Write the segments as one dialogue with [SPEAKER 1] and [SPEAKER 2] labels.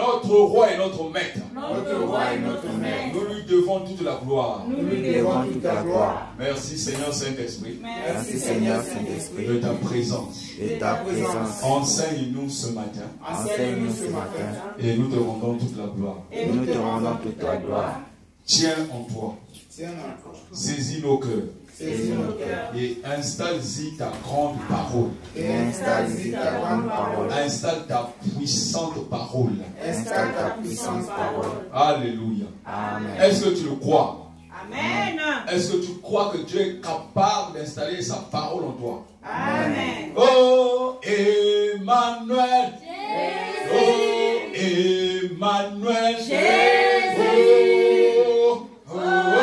[SPEAKER 1] Notre roi et notre maître. Nous lui devons toute la gloire. Merci Seigneur Saint-Esprit. De ta présence. Enseigne-nous ce matin. Et nous te rendons toute la gloire. Tiens en toi. Saisis nos cœurs. Et installe-y ta grande parole. Installe ta puissante parole. Alléluia. Est-ce que tu le crois?
[SPEAKER 2] Amen.
[SPEAKER 1] Est-ce que tu crois que Dieu est capable d'installer sa parole en toi?
[SPEAKER 2] Amen.
[SPEAKER 1] Oh Emmanuel. Oh Emmanuel. Oh, oh, oh.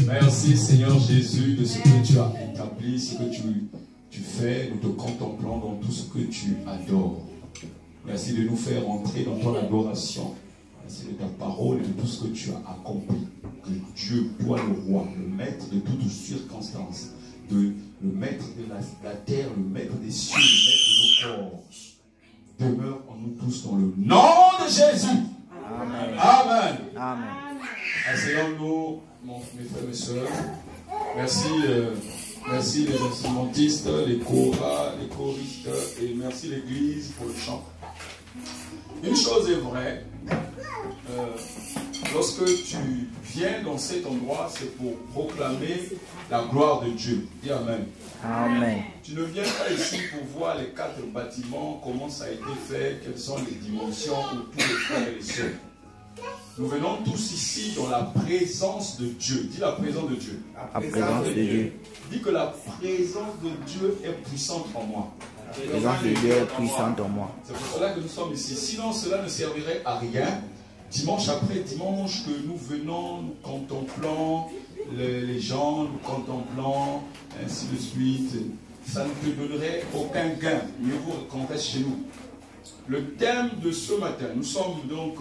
[SPEAKER 1] Merci Seigneur Jésus de ce que tu as établi, ce que tu fais. Nous te contemplons dans tout ce que tu adores. Merci de nous faire entrer dans ton adoration. Merci de ta parole et de tout ce que tu as accompli. Que Dieu, toi le roi, le maître de toutes circonstances, le maître de la terre, le maître des cieux, le maître de nos corps, demeure en nous tous dans le nom de Jésus. Amen. Amen. Amen. Asseyons-nous, mes frères et mes sœurs. Merci, merci les instrumentistes, les choristes et merci l'Église pour le chant. Une chose est vraie, lorsque tu viens dans cet endroit, c'est pour proclamer la gloire de Dieu. Dis Amen. Amen. Tu ne viens pas ici pour voir les 4 bâtiments, comment ça a été fait, quelles sont les dimensions autour des frères et les sœurs. Nous venons tous ici dans la présence de Dieu. Dis la présence de Dieu. La présence de Dieu. Dis que la présence de Dieu est puissante en moi. La présence de Dieu est puissante en moi. C'est pour cela que nous sommes ici. Sinon, cela ne servirait à rien. Dimanche après dimanche, que nous venons, nous contemplons les gens, nous contemplons, ainsi de suite. Ça ne te donnerait aucun gain. Mieux vaut qu'on reste chez nous. Le thème de ce matin, nous sommes donc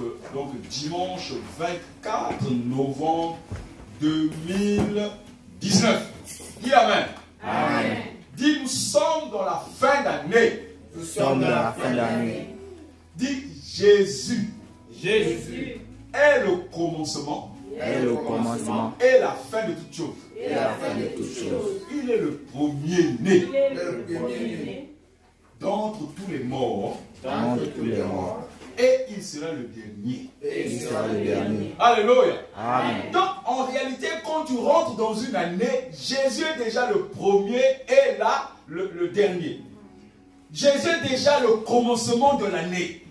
[SPEAKER 1] dimanche 24 novembre 2019. Dis Amen. Amen. Dis, nous sommes dans la fin d'année. Nous sommes dans la fin d'année. Dis, Jésus. Jésus est le commencement. Et la fin de toutes choses. Il est le premier-né. D'entre tous les morts. Et il sera le dernier. Alléluia. Amen. Donc en réalité, quand tu rentres dans une année, Jésus est déjà le premier et là le dernier. Jésus est déjà le commencement de l'année.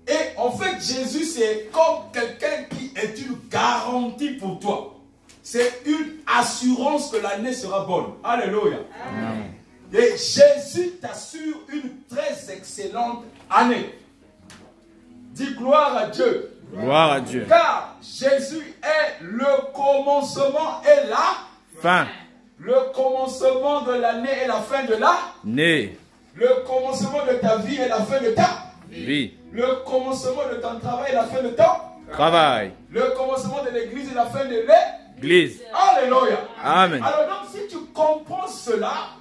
[SPEAKER 1] Et en fait, Jésus, c'est comme quelqu'un qui est une garantie pour toi. C'est une assurance que l'année sera bonne. Alléluia. Amen. Et Jésus t'assure une très excellente année. Dis gloire à Dieu. Gloire à Dieu. Car Jésus est le commencement et la fin. Le commencement de l'année et la fin de l'année. Le commencement de ta vie et la fin de ta vie. Le commencement de ton travail et la fin de ton travail. Le commencement de l'église et la fin de l'église. Alléluia. Amen. Alors donc si tu comprends cela,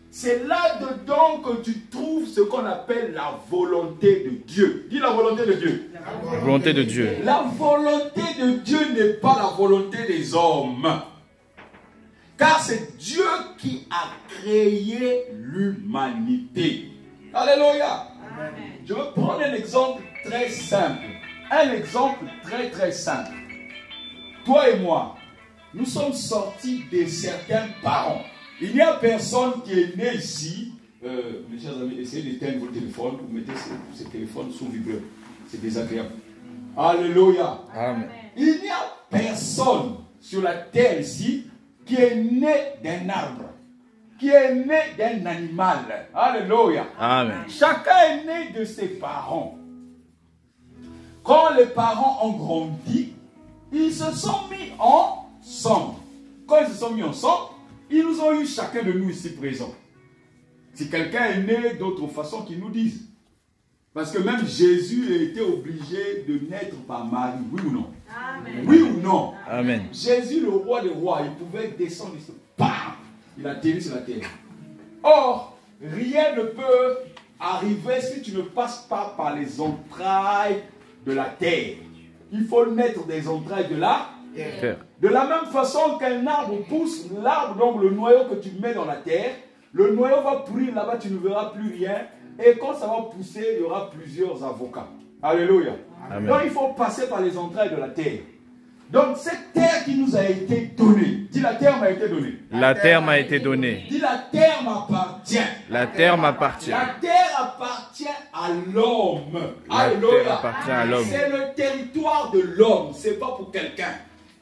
[SPEAKER 1] c'est là-dedans que tu trouves ce qu'on appelle la volonté de Dieu. Dis la volonté de Dieu. La volonté de Dieu. La volonté de Dieu n'est pas la volonté des hommes. Car c'est Dieu qui a créé l'humanité. Alléluia.
[SPEAKER 2] Amen.
[SPEAKER 1] Je veux prendre un exemple très simple. Un exemple très très simple. Toi et moi, nous sommes sortis de certains parents. Il n'y a personne qui est né ici. Mes chers amis, essayez d'éteindre vos téléphones ou mettez ces téléphones sous vibreur. C'est désagréable. Alléluia.
[SPEAKER 3] Amen.
[SPEAKER 1] Il n'y a personne sur la terre ici qui est né d'un arbre, qui est né d'un animal. Alléluia.
[SPEAKER 3] Amen.
[SPEAKER 1] Chacun est né de ses parents. Quand les parents ont grandi, ils se sont mis ensemble. Quand ils se sont mis ensemble, ils nous ont eu chacun de nous ici présents. Si quelqu'un est né d'autre façon, qu'ils nous disent. Parce que même Jésus a été obligé de naître par Marie, oui ou non?
[SPEAKER 2] Amen.
[SPEAKER 1] Oui ou non?
[SPEAKER 3] Amen.
[SPEAKER 1] Jésus, le roi des rois, il pouvait descendre ici. Bam! Il a atterri sur la terre. Or, rien ne peut arriver si tu ne passes pas par les entrailles de la terre. Il faut naître des entrailles de la terre. De la même façon qu'un arbre pousse, l'arbre, donc le noyau que tu mets dans la terre, le noyau va pourrir là-bas, tu ne verras plus rien. Et quand ça va pousser, il y aura plusieurs avocats. Alléluia.
[SPEAKER 3] Amen.
[SPEAKER 1] Donc il faut passer par les entrailles de la terre. Donc cette terre qui nous a été donnée, dis la terre m'a été donnée.
[SPEAKER 3] La terre m'a été donnée.
[SPEAKER 1] Dis la terre m'appartient.
[SPEAKER 3] La terre m'appartient.
[SPEAKER 1] La terre appartient à l'homme.
[SPEAKER 3] La
[SPEAKER 1] Alléluia.
[SPEAKER 3] terre appartient à l'homme.
[SPEAKER 1] C'est le territoire de l'homme, c'est pas pour quelqu'un.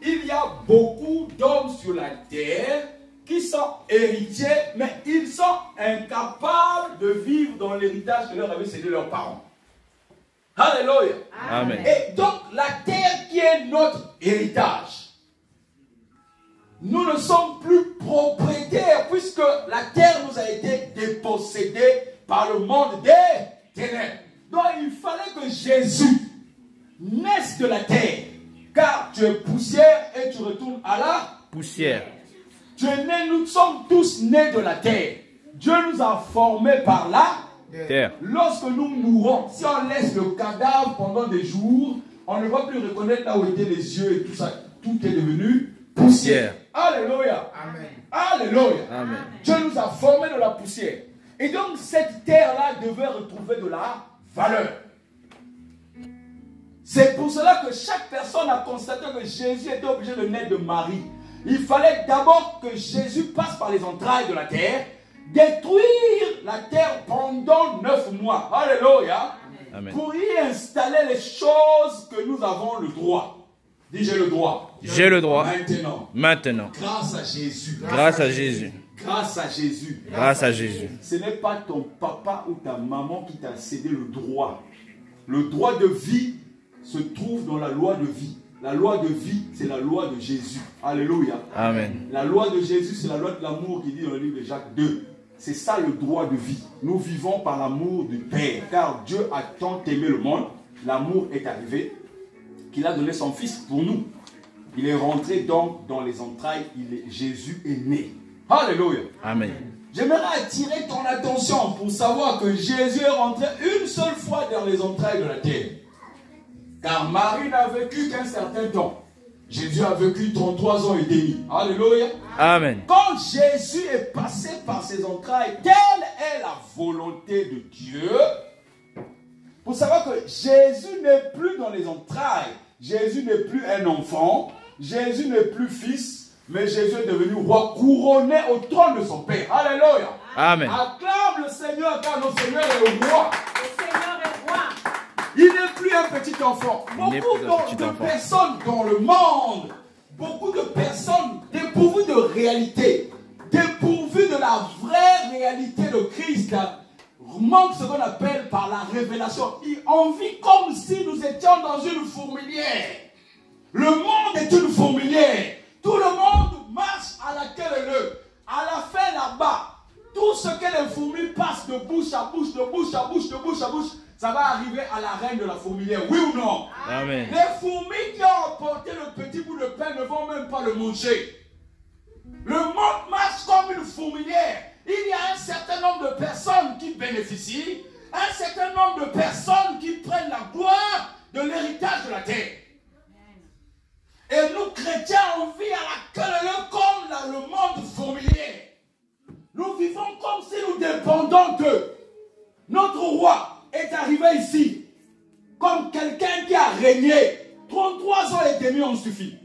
[SPEAKER 1] Il y a beaucoup d'hommes sur la terre qui sont héritiers, mais ils sont incapables de vivre dans l'héritage que leur avaient cédé leurs parents. Alléluia.
[SPEAKER 3] Amen.
[SPEAKER 1] Et donc, la terre qui est notre héritage, nous ne sommes plus propriétaires puisque la terre nous a été dépossédée par le monde des ténèbres. Donc, il fallait que Jésus naisse de la terre, car tu es poussière et tu retournes à la
[SPEAKER 3] Poussière.
[SPEAKER 1] tu es né, nous sommes tous nés de la terre. Dieu nous a formés par la
[SPEAKER 3] Terre.
[SPEAKER 1] Lorsque nous mourons, si on laisse le cadavre pendant des jours, on ne va plus reconnaître là où étaient les yeux et tout ça. Tout est devenu poussière. Alléluia.
[SPEAKER 2] Amen.
[SPEAKER 1] Alléluia.
[SPEAKER 3] Amen.
[SPEAKER 1] Dieu nous a formés de la poussière. Et donc cette terre-là devait retrouver de la valeur. C'est pour cela que chaque personne a constaté que Jésus était obligé de naître de Marie. Il fallait d'abord que Jésus passe par les entrailles de la terre, détruire la terre pendant 9 mois. Alléluia.
[SPEAKER 3] Amen.
[SPEAKER 1] Pour y installer les choses que nous avons le droit. Dis, j'ai le droit.
[SPEAKER 3] J'ai le droit.
[SPEAKER 1] Maintenant,
[SPEAKER 3] Maintenant.
[SPEAKER 1] grâce à Jésus.
[SPEAKER 3] Grâce à Jésus.
[SPEAKER 1] Grâce à Jésus.
[SPEAKER 3] Grâce à Jésus.
[SPEAKER 1] Ce n'est pas ton papa ou ta maman qui t'a cédé le droit. Le droit de vie se trouve dans la loi de vie. La loi de vie, c'est la loi de Jésus. Alléluia.
[SPEAKER 3] Amen.
[SPEAKER 1] La loi de Jésus, c'est la loi de l'amour qui dit dans le livre de Jacques 2. C'est ça le droit de vie. Nous vivons par l'amour du Père. Car Dieu a tant aimé le monde, l'amour est arrivé, qu'il a donné son Fils pour nous. Il est rentré donc dans les entrailles, Jésus est né. Alléluia.
[SPEAKER 3] Amen.
[SPEAKER 1] J'aimerais attirer ton attention pour savoir que Jésus est rentré une seule fois dans les entrailles de la terre. Car Marie n'a vécu qu'un certain temps. Jésus a vécu 33 ans et demi. Alléluia.
[SPEAKER 3] Amen.
[SPEAKER 1] Quand Jésus est passé par ses entrailles, telle est la volonté de Dieu. Pour savoir que Jésus n'est plus dans les entrailles. Jésus n'est plus un enfant. Jésus n'est plus fils. Mais Jésus est devenu roi couronné au trône de son Père. Alléluia.
[SPEAKER 3] Amen.
[SPEAKER 1] Acclame le Seigneur car notre Seigneur est roi.
[SPEAKER 2] Le Seigneur est roi.
[SPEAKER 1] Il n'est plus un petit enfant. Beaucoup de personnes dans le monde, beaucoup de personnes dépourvues de réalité, dépourvues de la vraie réalité de Christ, manquent ce qu'on appelle par la révélation. On vit comme si nous étions dans une fourmilière. Le monde est une fourmilière. Tout le monde marche à la queue leu. À la fin là-bas, tout ce que les fourmis passent de bouche à bouche, de bouche à bouche, de bouche à bouche, ça va arriver à la reine de la fourmilière, oui ou non?
[SPEAKER 3] Amen.
[SPEAKER 1] Les fourmis qui ont apporté le petit bout de pain ne vont même pas le manger. Le monde marche comme une fourmilière. Il y a un certain nombre de personnes qui bénéficient, un certain nombre de personnes qui prennent la gloire de l'héritage de la terre. Et nous, chrétiens, on vit à la queue comme le monde fourmilier. Nous vivons comme si nous dépendons d'eux. Notre roi est arrivé ici comme quelqu'un qui a régné. 33 ans et demi ont suffi.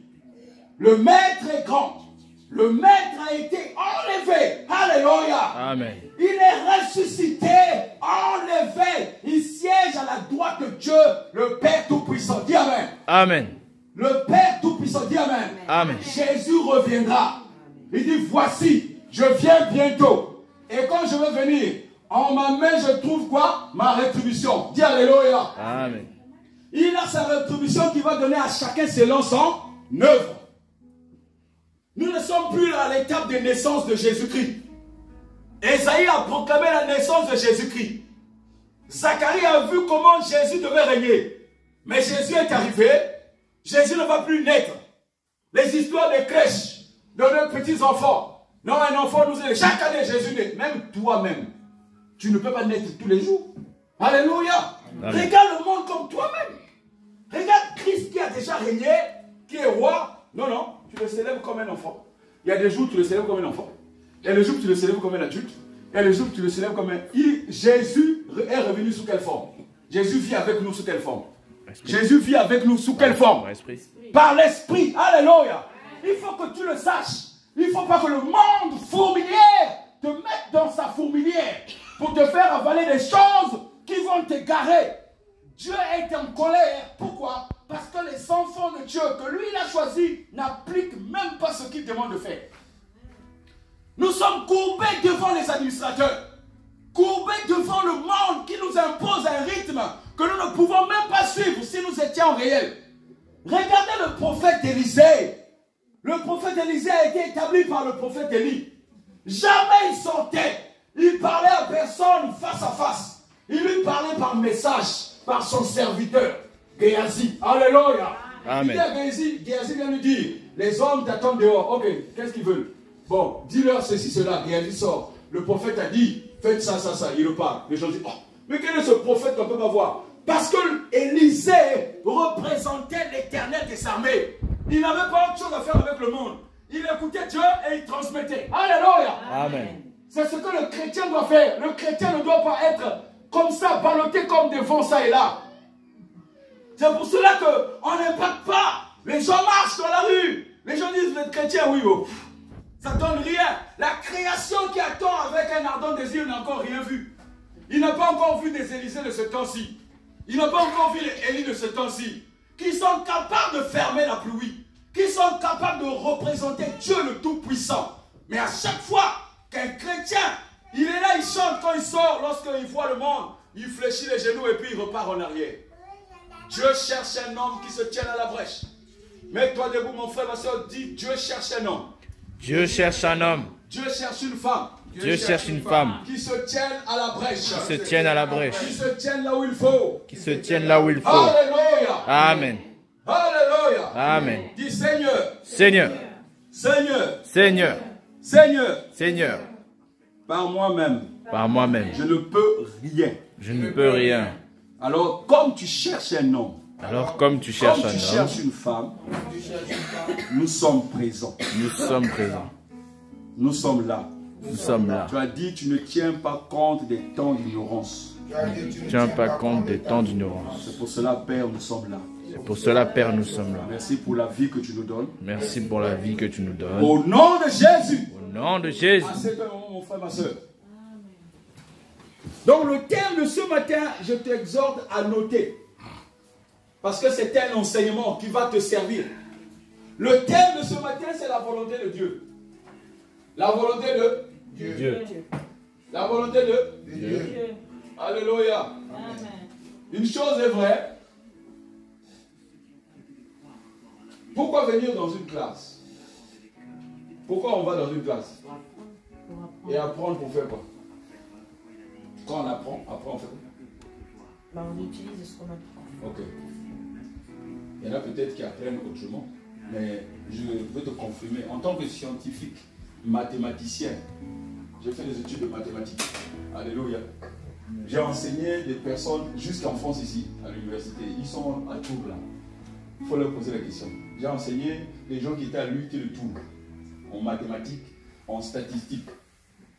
[SPEAKER 1] Le maître est grand. Le maître a été enlevé. Alléluia.
[SPEAKER 3] Amen.
[SPEAKER 1] Il est ressuscité, enlevé. Il siège à la droite de Dieu, le Père Tout-Puissant. Dis Amen.
[SPEAKER 3] Amen.
[SPEAKER 1] Le Père Tout-Puissant. Dis Amen.
[SPEAKER 3] Amen.
[SPEAKER 1] Jésus reviendra. Il dit, voici, je viens bientôt. Et quand je vais venir, en ma main, je trouve quoi? Ma rétribution. Dis Alléluia.
[SPEAKER 3] Amen.
[SPEAKER 1] Il a sa rétribution qui va donner à chacun selon son œuvre. Nous ne sommes plus à l'étape de naissance de Jésus-Christ. Ésaïe a proclamé la naissance de Jésus-Christ. Zacharie a vu comment Jésus devait régner. Mais Jésus est arrivé. Jésus ne va plus naître. Les histoires des crèches, de nos petits enfants. Non, un enfant nous est. Chaque année, Jésus naît. Même toi-même, tu ne peux pas naître tous les jours. Alléluia.
[SPEAKER 3] Amen.
[SPEAKER 1] Regarde le monde comme toi-même. Regarde Christ qui a déjà régné, qui est roi. Non, non, tu le célèbres comme un enfant. Il y a des jours où tu le célèbres comme un enfant. Il y a des jours où tu le célèbres comme un adulte. Il y a des jours où tu le célèbres comme un... Jésus est revenu sous quelle forme? Jésus vit avec nous sous quelle forme? Jésus vit avec nous sous quelle forme? Par l'Esprit. Alléluia. Il faut que tu le saches. Il ne faut pas que le monde fourmilière te mette dans sa fourmilière pour te faire avaler des choses qui vont t'égarer. Dieu est en colère. Pourquoi? Parce que les enfants de Dieu que lui il a choisis n'appliquent même pas ce qu'il demande de faire. Nous sommes courbés devant les administrateurs, courbés devant le monde qui nous impose un rythme que nous ne pouvons même pas suivre si nous étions en réel. Regardez le prophète Élisée. Le prophète Élisée a été établi par le prophète Élie. Jamais il sortait. Il parlait à personne face à face. Il lui parlait par message, par son serviteur, Géasi. Alléluia.
[SPEAKER 3] Amen.
[SPEAKER 1] Il dit à Géasi vient lui dire, les hommes t'attendent dehors. Ok, qu'est-ce qu'ils veulent? Bon, dis-leur ceci, cela. Géasi sort. Le prophète a dit, faites ça, ça, ça. Il repart. Les gens disent, oh, mais quel est ce prophète qu'on ne peut pas voir? Parce que Élisée représentait l'Éternel des armées. Il n'avait pas autre chose à faire avec le monde. Il écoutait Dieu et il transmettait. Alléluia.
[SPEAKER 3] Amen.
[SPEAKER 1] C'est ce que le chrétien doit faire. Le chrétien ne doit pas être comme ça, ballotté comme des vents ça et là. C'est pour cela qu'on n'impacte pas. Les gens marchent dans la rue. Les gens disent, vous êtes chrétien, oui, oh. Ça ne donne rien. La création qui attend avec un ardent désir n'a encore rien vu. Il n'a pas encore vu des Élysées de ce temps-ci. Il n'a pas encore vu les Élie de ce temps-ci. Qui sont capables de fermer la pluie. Qui sont capables de représenter Dieu le Tout-Puissant. Mais à chaque fois qu'un chrétien, il est là, il chante quand il sort, lorsqu'il voit le monde, il fléchit les genoux et puis il repart en arrière. Dieu cherche un homme qui se tienne à la brèche. Mets-toi debout, mon frère, ma soeur, dis, Dieu cherche un homme.
[SPEAKER 3] Dieu cherche un homme.
[SPEAKER 1] Dieu cherche une femme.
[SPEAKER 3] Dieu cherche une femme.
[SPEAKER 1] Qui se tienne à la brèche.
[SPEAKER 3] Qui se tienne à la brèche.
[SPEAKER 1] Qui se tienne là où il faut.
[SPEAKER 3] Qui se tienne là où il faut.
[SPEAKER 1] Alléluia.
[SPEAKER 3] Amen.
[SPEAKER 1] Alléluia.
[SPEAKER 3] Amen.
[SPEAKER 1] Dis Seigneur.
[SPEAKER 3] Seigneur.
[SPEAKER 1] Seigneur.
[SPEAKER 3] Seigneur.
[SPEAKER 1] Seigneur.
[SPEAKER 3] Seigneur.
[SPEAKER 1] Par moi-même.
[SPEAKER 3] Par moi-même.
[SPEAKER 1] Je ne peux rien.
[SPEAKER 3] Je ne peux rien.
[SPEAKER 1] Alors, comme tu cherches un homme.
[SPEAKER 3] Alors, comme tu cherches
[SPEAKER 1] comme tu
[SPEAKER 3] un
[SPEAKER 1] cherches
[SPEAKER 3] homme.
[SPEAKER 1] une femme. Nous sommes présents.
[SPEAKER 3] Nous sommes présents.
[SPEAKER 1] Nous sommes là.
[SPEAKER 3] Nous sommes là.
[SPEAKER 1] Tu as dit, tu ne tiens pas compte des temps d'ignorance.
[SPEAKER 3] Tu ne tiens pas compte des temps d'ignorance.
[SPEAKER 1] C'est pour cela, Père, nous sommes là.
[SPEAKER 3] C'est pour cela, Père, nous sommes là.
[SPEAKER 1] Merci pour la vie que tu nous donnes.
[SPEAKER 3] Merci pour la vie que tu nous donnes.
[SPEAKER 1] Au nom de Jésus.
[SPEAKER 3] Au nom de Jésus.
[SPEAKER 1] À cet moment, mon frère, ma soeur. Donc, le thème de ce matin, je t'exhorte à noter. Parce que c'est un enseignement qui va te servir. Le thème de ce matin, c'est la volonté de Dieu. La volonté de
[SPEAKER 3] Dieu.
[SPEAKER 1] La volonté de
[SPEAKER 3] Dieu.
[SPEAKER 1] Alléluia.
[SPEAKER 2] Amen.
[SPEAKER 1] Une chose est vraie. Pourquoi venir dans une classe? Pourquoi on va dans une classe? Et apprendre pour faire quoi? Quand on apprend, après on fait quoi?
[SPEAKER 2] On utilise ce qu'on apprend.
[SPEAKER 1] Ok. Il y en a peut-être qui apprennent autrement. Mais je veux te confirmer, en tant que scientifique, mathématicien, j'ai fait des études de mathématiques. Alléluia. J'ai enseigné des personnes jusqu'en France ici, à l'université. Ils sont à Tours là. Il faut leur poser la question. J'ai enseigné les gens qui étaient à l'UT de Tours, en mathématiques, en statistiques.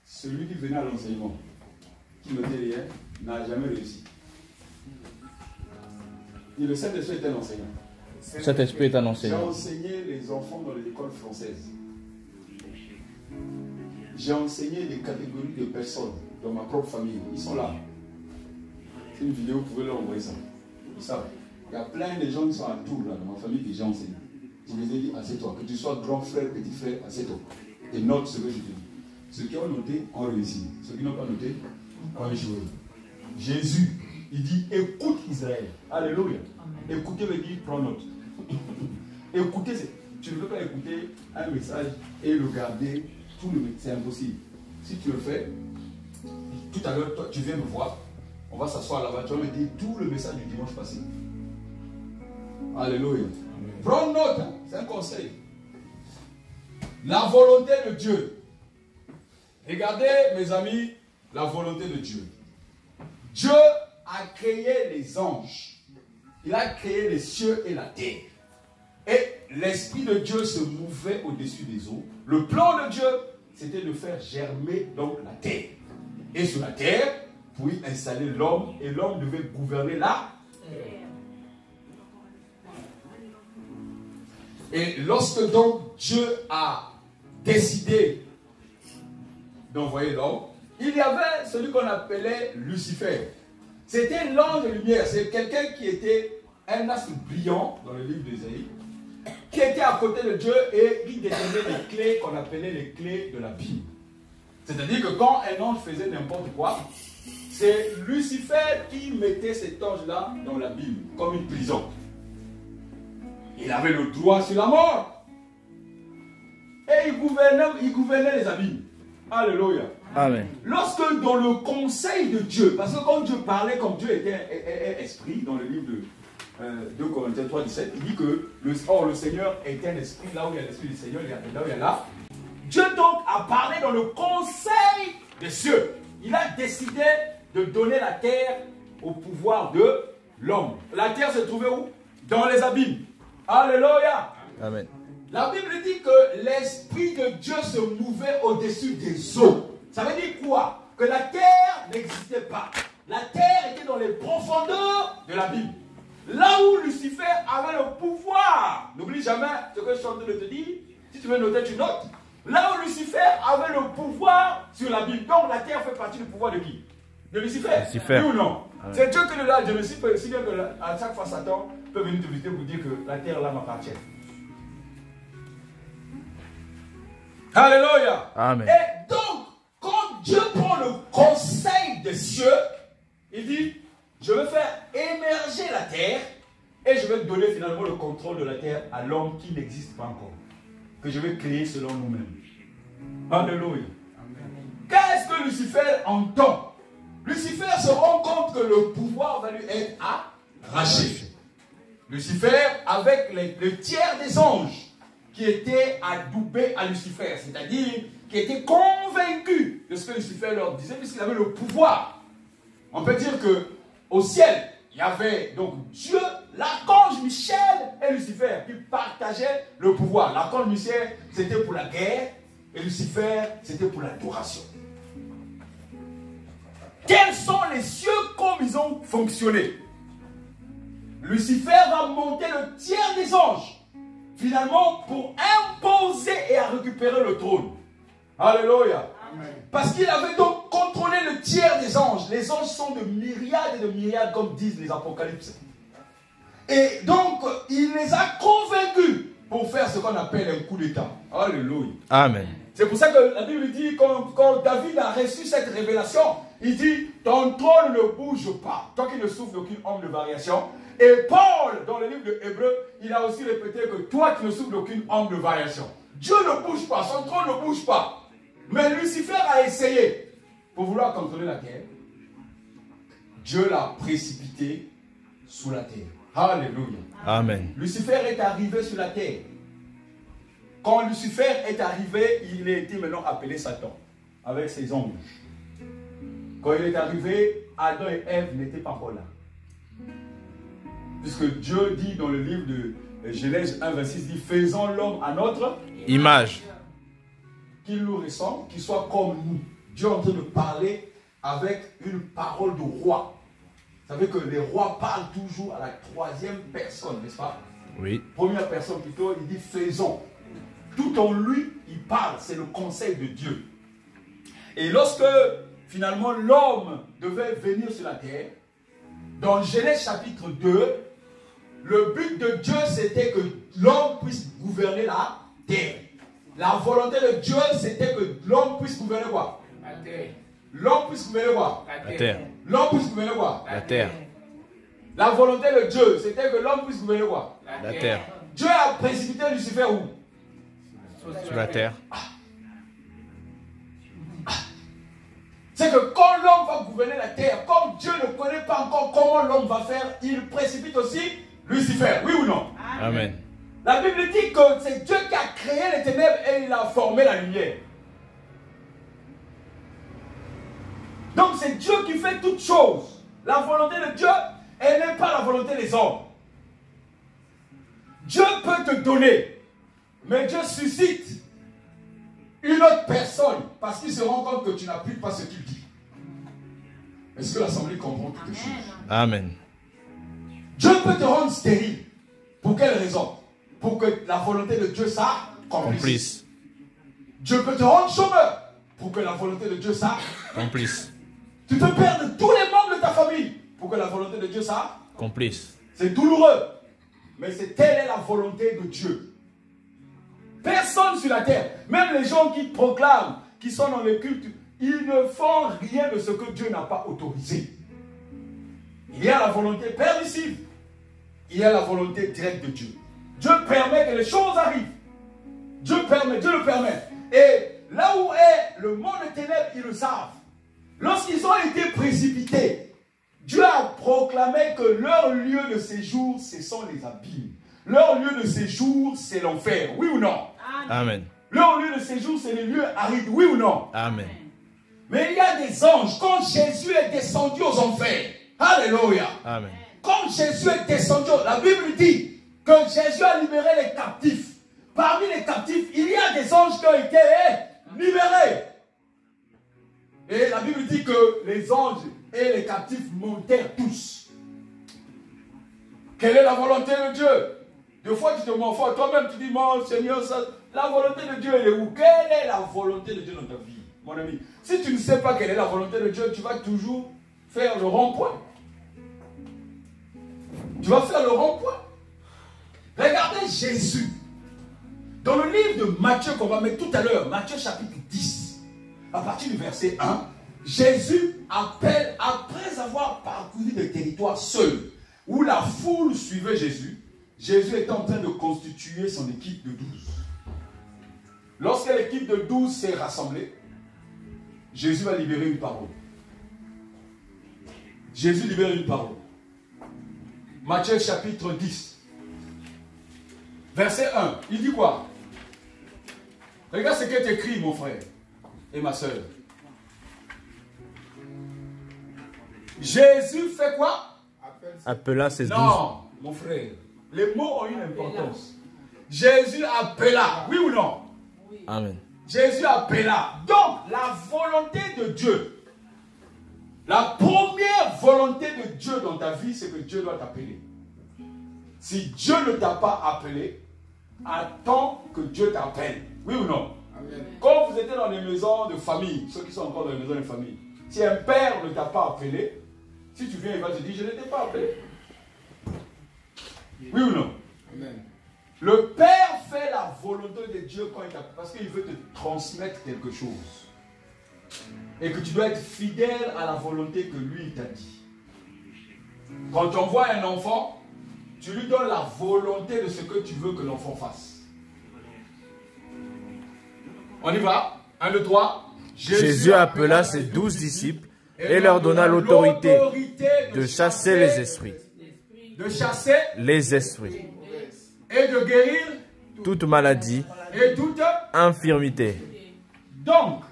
[SPEAKER 1] Celui qui venait à l'enseignement, qui ne dit rien, n'a jamais réussi. Et le Saint-Esprit est un enseignant.
[SPEAKER 3] Cet esprit est un
[SPEAKER 1] J'ai
[SPEAKER 3] enseignant.
[SPEAKER 1] enseigné les enfants dans les écoles françaises. J'ai enseigné des catégories de personnes dans ma propre famille. Ils sont là. C'est une vidéo, vous pouvez leur envoyer ça. Ils savent. Il y a plein de gens qui sont à Tours là, dans ma famille que j'ai enseigné. Je les ai dit, assieds-toi. Que tu sois grand frère, petit frère, assieds-toi. Et note ce que je te dis. Ceux qui ont noté ont réussi. Ceux qui n'ont pas noté ont échoué. Jésus, il dit, écoute Israël. Alléluia. Écouter veut dire prends note. Écouter, tu ne peux pas écouter un message et le garder tout le temps. C'est impossible. Si tu le fais, tout à l'heure, toi, tu viens me voir. On va s'asseoir là-bas. Tu vas me dire tout le message du dimanche passé. Alléluia. Prends note, hein. C'est un conseil. La volonté de Dieu. Regardez, mes amis, la volonté de Dieu. Dieu a créé les anges. Il a créé les cieux et la terre. Et l'Esprit de Dieu se mouvait au-dessus des eaux. Le plan de Dieu, c'était de faire germer donc la terre. Et sur la terre, pour y installer l'homme, et l'homme devait gouverner la terre. Et lorsque donc Dieu a décidé d'envoyer l'homme, il y avait celui qu'on appelait Lucifer. C'était l'ange de lumière. C'est quelqu'un qui était un astre brillant dans le livre d'Ésaïe, qui était à côté de Dieu et qui détenait les clés qu'on appelait les clés de la Bible. C'est-à-dire que quand un ange faisait n'importe quoi, c'est Lucifer qui mettait cet ange-là dans la Bible, comme une prison. Il avait le droit sur la mort. Et il gouvernait les abîmes. Alléluia.
[SPEAKER 3] Amen.
[SPEAKER 1] Lorsque dans le conseil de Dieu, parce que quand Dieu parlait comme Dieu était esprit, dans le livre de 2 Corinthiens 3, 17, il dit que le Seigneur est un esprit, là où il y a l'esprit du Seigneur, il y a là où il y a là. Dieu donc a parlé dans le conseil des cieux. Il a décidé de donner la terre au pouvoir de l'homme. La terre se trouvait où? Dans les abîmes. Alléluia.
[SPEAKER 3] Amen.
[SPEAKER 1] La Bible dit que l'Esprit de Dieu se mouvait au-dessus des eaux. Ça veut dire quoi? Que la terre n'existait pas. La terre était dans les profondeurs de l'abîme. Là où Lucifer avait le pouvoir. N'oublie jamais ce que je suis en train de te dire. Si tu veux noter, tu notes. Là où Lucifer avait le pouvoir sur l'abîme. Donc la terre fait partie du pouvoir de qui? De Lucifer.
[SPEAKER 3] Lucifer.
[SPEAKER 1] Oui ou non?
[SPEAKER 3] Ouais.
[SPEAKER 1] C'est Dieu qui le donne. Je me suis si bien que à chaque fois Satan peut venir te visiter pour dire que la terre là m'appartient. Alléluia.
[SPEAKER 3] Amen.
[SPEAKER 1] Et donc, quand Dieu prend le conseil des cieux, il dit, je vais faire émerger la terre et je vais donner finalement le contrôle de la terre à l'homme qui n'existe pas encore, que je vais créer selon nous-mêmes. Alléluia. Qu'est-ce que Lucifer entend? Lucifer se rend compte que le pouvoir va lui être arraché. Lucifer, avec le tiers des anges qui étaient adoubés à Lucifer, c'est-à-dire qui étaient convaincus de ce que Lucifer leur disait, puisqu'il avait le pouvoir. On peut dire que au ciel, il y avait donc Dieu, l'archange Michel et Lucifer qui partageaient le pouvoir. L'archange Michel, c'était pour la guerre, et Lucifer, c'était pour l'adoration. Quels sont les cieux comme ils ont fonctionné? Lucifer va monter le tiers des anges, finalement pour imposer et à récupérer le trône. Alléluia. Amen. Parce qu'il avait donc contrôlé le tiers des anges. Les anges sont de myriades et de myriades, comme disent les apocalypses. Et donc, il les a convaincus pour faire ce qu'on appelle un coup d'état. Alléluia.
[SPEAKER 3] Amen.
[SPEAKER 1] C'est pour ça que la Bible dit, quand David a reçu cette révélation, il dit, ton trône ne bouge pas, toi qui ne souffres d'aucune onde de variation. Et Paul, dans le livre de Hébreux, il a aussi répété que toi qui ne souffres d'aucune onde de variation. Dieu ne bouge pas, son trône ne bouge pas. Mais Lucifer a essayé pour vouloir contrôler la terre. Dieu l'a précipité sous la terre. Alléluia.
[SPEAKER 3] Amen.
[SPEAKER 1] Lucifer est arrivé sur la terre. Quand Lucifer est arrivé, il a été maintenant appelé Satan, avec ses anges. Quand il est arrivé, Adam et Ève n'étaient pas encore là. Puisque Dieu dit dans le livre de Genèse 1, 26, dit, faisons l'homme à notre
[SPEAKER 3] image.
[SPEAKER 1] Qu'il nous ressemble, qu'il soit comme nous. Dieu est en train de parler avec une parole de roi. Vous savez que les rois parlent toujours à la troisième personne, n'est-ce pas?
[SPEAKER 3] Oui.
[SPEAKER 1] Première personne plutôt, il dit faisons. Tout en lui, il parle, c'est le conseil de Dieu. Et lorsque finalement l'homme devait venir sur la terre, dans Genèse chapitre 2, le but de Dieu c'était que l'homme puisse gouverner la terre. La volonté de Dieu c'était que l'homme puisse gouverner quoi?
[SPEAKER 4] La terre.
[SPEAKER 1] L'homme puisse gouverner quoi?
[SPEAKER 3] La terre.
[SPEAKER 1] L'homme puisse gouverner quoi?
[SPEAKER 3] La terre.
[SPEAKER 1] La volonté de Dieu c'était que l'homme puisse gouverner quoi?
[SPEAKER 3] La terre.
[SPEAKER 1] Dieu a précipité Lucifer où?
[SPEAKER 3] Sur la terre.
[SPEAKER 1] C'est que quand l'homme va gouverner la terre, comme Dieu ne connaît pas encore comment l'homme va faire, il précipite aussi Lucifer. Oui ou non?
[SPEAKER 3] Amen.
[SPEAKER 1] La Bible dit que c'est Dieu qui a créé les ténèbres et il a formé la lumière. Donc c'est Dieu qui fait toutes choses. La volonté de Dieu, elle n'est pas la volonté des hommes. Dieu peut te donner, mais Dieu suscite une autre personne parce qu'il se rend compte que tu n'appliques pas ce qu'il dit. Est-ce que l'assemblée comprend quelque chose?
[SPEAKER 3] Amen.
[SPEAKER 1] Dieu peut te rendre stérile. Pour quelle raison? Pour que la volonté de Dieu s'accomplisse. Dieu peut te rendre chômeur. Pour que la volonté de Dieu s'accomplisse. Tu te perds de tous les membres de ta famille. Pour que la volonté de Dieu s'accomplisse. C'est douloureux. Mais telle est la volonté de Dieu. Personne sur la terre, même les gens qui proclament, qui sont dans les cultes, ils ne font rien de ce que Dieu n'a pas autorisé. Il y a la volonté permissive. Il y a la volonté directe de Dieu. Dieu permet que les choses arrivent. Dieu le permet. Et là où est le monde des ténèbres, ils le savent. Lorsqu'ils ont été précipités, Dieu a proclamé que leur lieu de séjour, ce sont les abîmes. Leur lieu de séjour, c'est l'enfer. Oui ou non?
[SPEAKER 3] Amen.
[SPEAKER 1] Leur lieu de séjour, c'est les lieux arides. Oui ou non?
[SPEAKER 3] Amen.
[SPEAKER 1] Mais il y a des anges. Quand Jésus est descendu aux enfers, alléluia.
[SPEAKER 3] Amen.
[SPEAKER 1] Quand Jésus est descendu, la Bible dit que Jésus a libéré les captifs. Parmi les captifs, il y a des anges qui ont été libérés. Et la Bible dit que les anges et les captifs montèrent tous. Quelle est la volonté de Dieu? Des fois, tu te morfoses toi-même, tu dis, mon Seigneur, la volonté de Dieu, elle est où? Quelle est la volonté de Dieu dans ta vie, mon ami? Si tu ne sais pas quelle est la volonté de Dieu, tu vas toujours faire le rond-point. Tu vas faire le rond-point. Regardez Jésus. Dans le livre de Matthieu qu'on va mettre tout à l'heure, Matthieu chapitre 10, à partir du verset 1, Jésus appelle, après avoir parcouru des territoires seuls, où la foule suivait Jésus, Jésus était en train de constituer son équipe de 12. Lorsque l'équipe de 12 s'est rassemblée, Jésus va libérer une parole. Jésus libère une parole. Matthieu chapitre 10, verset 1, il dit quoi? Regarde ce qui est écrit, mon frère et ma soeur. Jésus fait quoi?
[SPEAKER 3] Appela ses 12.
[SPEAKER 1] Non, mon frère. Les mots ont une importance. Jésus appela. Oui ou non?
[SPEAKER 3] Amen.
[SPEAKER 1] Jésus appela. Donc, la volonté de Dieu. La première volonté de Dieu dans ta vie, c'est que Dieu doit t'appeler. Si Dieu ne t'a pas appelé, attends que Dieu t'appelle. Oui ou non? Amen. Quand vous étiez dans les maisons de famille, ceux qui sont encore dans les maisons de famille, si un père ne t'a pas appelé, si tu viens, il va te dire, je ne t'ai pas appelé. Oui ou non? Amen. Le Père fait la volonté de Dieu quand il t'appelle, parce qu'il veut te transmettre quelque chose. Et que tu dois être fidèle à la volonté que lui t'a dit. Quand tu envoies un enfant, tu lui donnes la volonté de ce que tu veux que l'enfant fasse. On y va? 1, 2, 3.
[SPEAKER 3] Jésus appela ses 12 disciples et leur donna l'autorité de chasser les esprits.
[SPEAKER 1] De chasser
[SPEAKER 3] les esprits.
[SPEAKER 1] Et de guérir
[SPEAKER 3] toute maladie
[SPEAKER 1] et toute
[SPEAKER 3] infirmité.
[SPEAKER 1] Donc,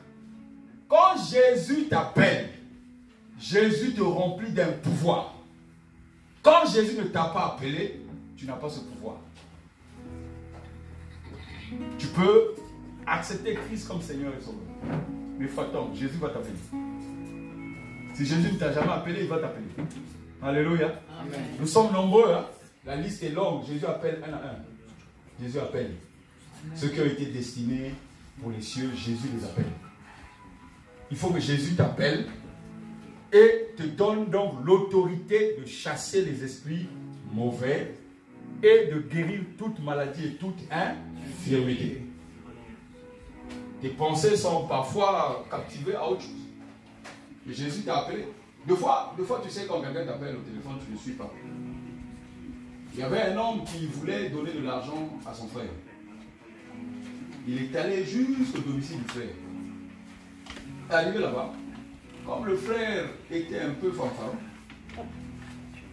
[SPEAKER 1] quand Jésus t'appelle, Jésus te remplit d'un pouvoir. Quand Jésus ne t'a pas appelé, tu n'as pas ce pouvoir. Tu peux accepter Christ comme Seigneur et Sauveur. Mais faut attendre, Jésus va t'appeler. Si Jésus ne t'a jamais appelé, il va t'appeler. Alléluia.
[SPEAKER 2] Amen.
[SPEAKER 1] Nous sommes nombreux. Hein? La liste est longue. Jésus appelle un à un. Jésus appelle. Ceux qui ont été destinés pour les cieux, Jésus les appelle. Il faut que Jésus t'appelle et te donne donc l'autorité de chasser les esprits mauvais et de guérir toute maladie et toute infirmité. Tes pensées sont parfois captivées à autre chose. Mais Jésus t'a appelé. Deux fois, tu sais, quand quelqu'un t'appelle au téléphone, tu ne le suis pas. Il y avait un homme qui voulait donner de l'argent à son frère. Il est allé jusqu'au domicile du frère. Arrivé là-bas, comme le frère était un peu fanfaron,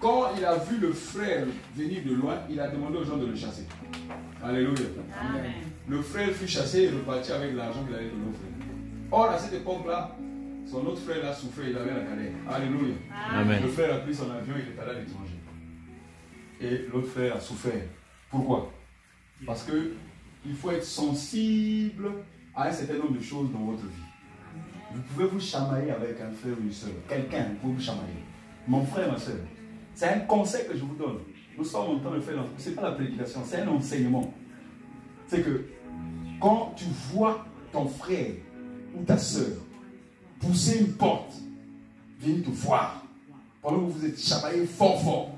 [SPEAKER 1] quand il a vu le frère venir de loin, il a demandé aux gens de le chasser. Alléluia.
[SPEAKER 2] Amen.
[SPEAKER 1] Le frère fut chassé et reparti avec l'argent qu'il avait donné au frère. Or, à cette époque-là, son autre frère a souffert, il avait la galère. Alléluia.
[SPEAKER 3] Amen.
[SPEAKER 1] Le frère a pris son avion, il est allé à l'étranger. Et l'autre frère a souffert. Pourquoi? Parce que il faut être sensible à un certain nombre de choses dans votre vie. Vous pouvez vous chamailler avec un frère ou une soeur. Quelqu'un, vous pouvez vous chamailler. Mon frère, ma soeur. C'est un conseil que je vous donne. Nous sommes en train de faire, ce n'est pas la prédication, c'est un enseignement. C'est que quand tu vois ton frère ou ta soeur pousser une porte, venir te voir, pendant que vous êtes chamaillé fort,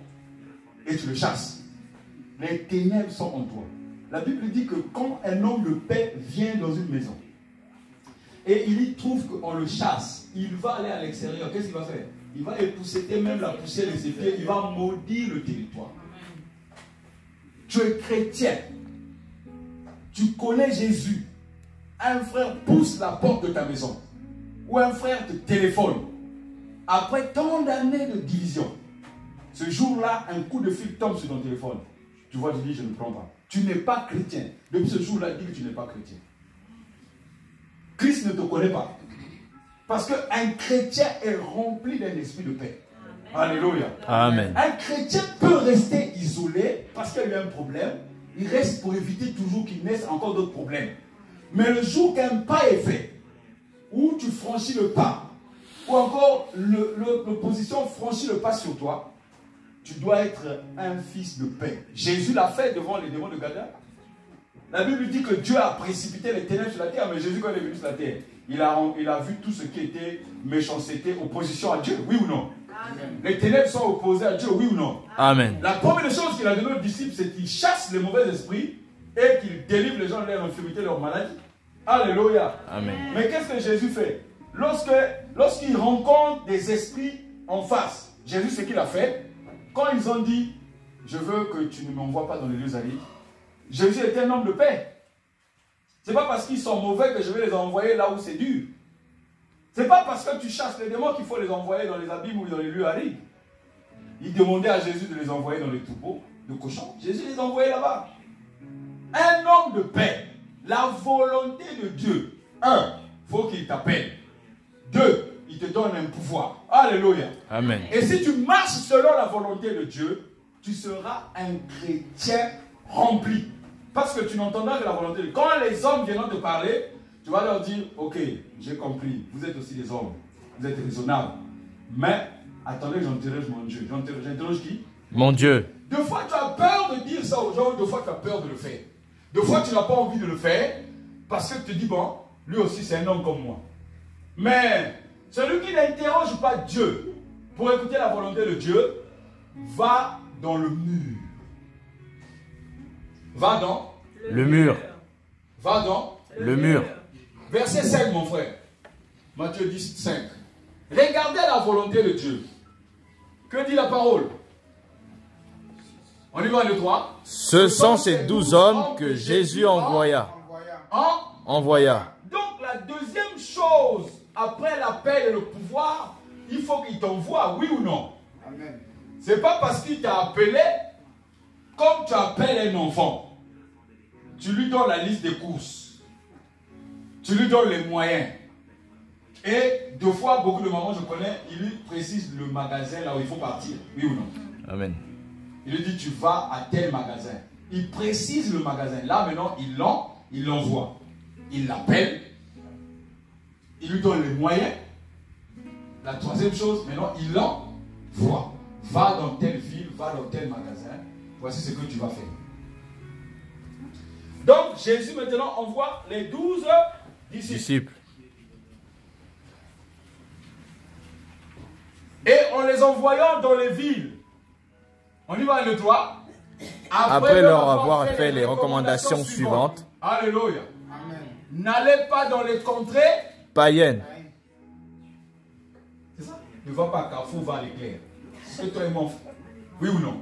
[SPEAKER 1] et tu le chasses, les ténèbres sont en toi. La Bible dit que quand un homme de paix vient dans une maison, et il y trouve qu'on le chasse, il va aller à l'extérieur, qu'est-ce qu'il va faire? Il va épousseter même la poussière de ses pieds, il va maudire le territoire. Tu es chrétien, tu connais Jésus, un frère pousse la porte de ta maison, ou un frère te téléphone, après tant d'années de division, ce jour-là, un coup de fil tombe sur ton téléphone, tu vois, tu dis, je ne prends pas. Tu n'es pas chrétien. Depuis ce jour-là, dis que tu n'es pas chrétien. Christ ne te connaît pas. Parce qu'un chrétien est rempli d'un esprit de paix. Amen. Alléluia.
[SPEAKER 3] Amen.
[SPEAKER 1] Un chrétien peut rester isolé parce qu'il y a eu un problème. Il reste pour éviter toujours qu'il naisse encore d'autres problèmes. Mais le jour qu'un pas est fait, où tu franchis le pas, ou encore l'opposition franchit le pas sur toi, tu dois être un fils de paix. Jésus l'a fait devant les démons de Gadara. La Bible dit que Dieu a précipité les ténèbres sur la terre, mais Jésus, quand il est venu sur la terre, il a vu tout ce qui était méchanceté, opposition à Dieu, oui ou non? Amen. Les ténèbres sont opposées à Dieu, oui ou non?
[SPEAKER 3] Amen.
[SPEAKER 1] La première chose qu'il a donné aux disciples, c'est qu'il chasse les mauvais esprits et qu'il délivre les gens de leur infirmité, de leur maladie. Alléluia.
[SPEAKER 3] Amen.
[SPEAKER 1] Mais qu'est-ce que Jésus fait? Lorsqu'il rencontre des esprits en face, Jésus, ce qu'il a fait, quand ils ont dit, je veux que tu ne m'envoies pas dans les lieux arides, Jésus était un homme de paix. Ce n'est pas parce qu'ils sont mauvais que je vais les envoyer là où c'est dur. Ce n'est pas parce que tu chasses les démons qu'il faut les envoyer dans les abîmes ou dans les lieux arides. Il demandait à Jésus de les envoyer dans les troupeaux de cochons. Jésus les envoyait là-bas. Un homme de paix. La volonté de Dieu. 1, il faut qu'il t'appelle. 2, il te donne un pouvoir. Alléluia.
[SPEAKER 3] Amen.
[SPEAKER 1] Et si tu marches selon la volonté de Dieu, tu seras un chrétien rempli. Parce que tu n'entendras que la volonté de Dieu. Quand les hommes viennent te parler, tu vas leur dire, ok, j'ai compris, vous êtes aussi des hommes, vous êtes raisonnables. Mais, attendez, j'interroge mon Dieu. J'interroge qui?
[SPEAKER 3] Mon Dieu.
[SPEAKER 1] Deux fois, tu as peur de dire ça aux gens, deux fois, tu as peur de le faire. Deux fois, tu n'as pas envie de le faire, parce que tu te dis, bon, lui aussi, c'est un homme comme moi. Mais, celui qui n'interroge pas Dieu, pour écouter la volonté de Dieu, va dans le mur. Va dans
[SPEAKER 3] le mur.
[SPEAKER 1] Va dans
[SPEAKER 3] le mur.
[SPEAKER 1] Verset 5, mon frère. Matthieu 10, 5. Regardez la volonté de Dieu. Que dit la parole? On y va, le 3.
[SPEAKER 3] Ce sont ces 12 hommes que Jésus envoya.
[SPEAKER 1] Donc, la deuxième chose, après l'appel et le pouvoir, il faut qu'il t'envoie, oui ou non? Amen. Ce n'est pas parce qu'il t'a appelé, comme tu appelles un enfant. Tu lui donnes la liste des courses. Tu lui donnes les moyens. Et deux fois, beaucoup de mamans, je connais, il lui précise le magasin là où il faut partir. Oui ou non?
[SPEAKER 3] Amen.
[SPEAKER 1] Il lui dit, tu vas à tel magasin. Il précise le magasin. Là, maintenant, il l'envoie. Il l'appelle. Il lui donne les moyens. La troisième chose, maintenant, il l'envoie. Va dans telle ville, va dans tel magasin. Voici ce que tu vas faire. Donc, Jésus maintenant envoie les 12 disciples. Et en les envoyant dans les villes, on y va le 3.
[SPEAKER 3] Après leur avoir fait les recommandations suivantes.
[SPEAKER 1] Alléluia. N'allez pas dans les contrées
[SPEAKER 3] païennes.
[SPEAKER 1] C'est ça? Ne va pas à Carrefour, va à l'éclair. C'est toi et mon frère. Oui ou non?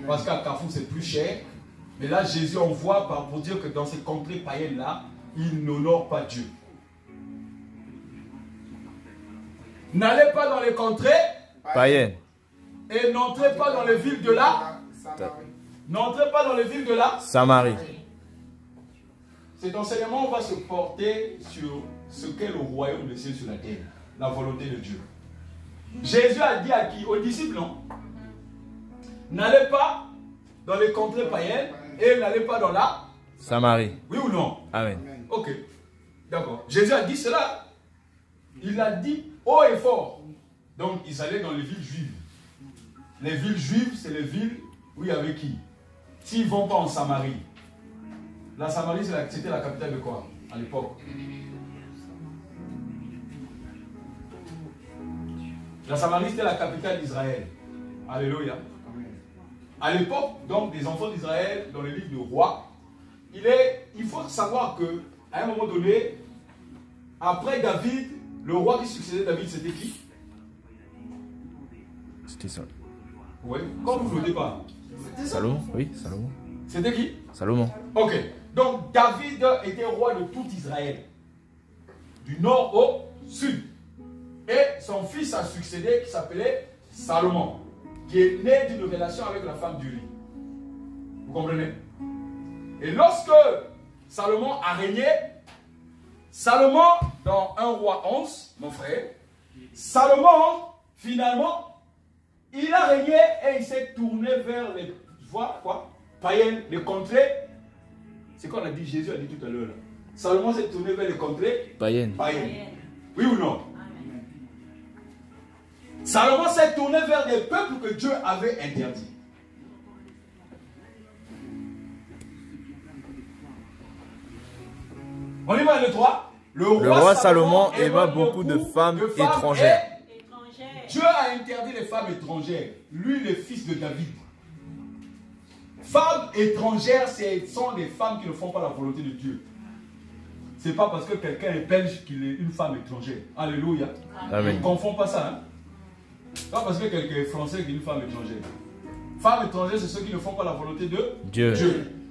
[SPEAKER 1] Parce qu'à Carrefour, c'est plus cher. Mais là, Jésus envoie pour dire que dans ces contrées païennes-là, il n'honore pas Dieu. N'allez pas dans les contrées
[SPEAKER 3] païennes.
[SPEAKER 1] Et n'entrez pas dans les villes de la N'entrez pas dans les villes de la
[SPEAKER 3] Samarie.
[SPEAKER 1] Cet enseignement va se porter sur ce qu'est le royaume des cieux sur la terre, la volonté de Dieu. Jésus a dit à qui? Aux disciples, non? N'allez pas dans les contrées païennes et n'allez pas dans la
[SPEAKER 3] Samarie.
[SPEAKER 1] Oui ou non?
[SPEAKER 3] Amen.
[SPEAKER 1] Ok, d'accord. Jésus a dit cela. Il l'a dit haut et fort. Donc, ils allaient dans les villes juives. Les villes juives, c'est les villes où il y avait qui? S'ils ne vont pas en Samarie. La Samarie, c'était la capitale de quoi à l'époque? La Samarie, c'était la capitale d'Israël. Alléluia. À l'époque, donc, des enfants d'Israël, dans les livres de rois, il faut savoir qu'à un moment donné, après David, le roi qui succédait David, c'était qui?
[SPEAKER 3] C'était ça.
[SPEAKER 1] Oui, comme vous ne le pas.
[SPEAKER 3] Salomon, oui, Salomon.
[SPEAKER 1] C'était qui?
[SPEAKER 3] Salomon.
[SPEAKER 1] Ok, donc David était roi de tout Israël, du nord au sud. Et son fils a succédé qui s'appelait Salomon, qui est né d'une relation avec la femme d'Uri. Vous comprenez? Et lorsque Salomon a régné, Salomon, dans 1 roi 11, mon frère, Salomon, finalement, il a régné et il s'est tourné vers les voies païennes, les contrées. C'est quoi on a dit, Jésus a dit tout à l'heure. Salomon s'est tourné vers les contrées
[SPEAKER 3] païennes.
[SPEAKER 1] Oui ou non? Salomon s'est tourné vers des peuples que Dieu avait interdits. On y va le 3. Le roi Salomon aima beaucoup de femmes étrangères. Dieu a interdit les femmes étrangères. Lui, le fils de David. Femmes étrangères, ce sont des femmes qui ne font pas la volonté de Dieu. Ce n'est pas parce que quelqu'un est belge qu'il est une femme étrangère. Alléluia.
[SPEAKER 3] Amen.
[SPEAKER 1] Ne confond pas ça. Hein? Pas parce que quelqu'un est français qu'il est une femme étrangère. Femmes étrangères, c'est ceux qui ne font pas la volonté de Dieu.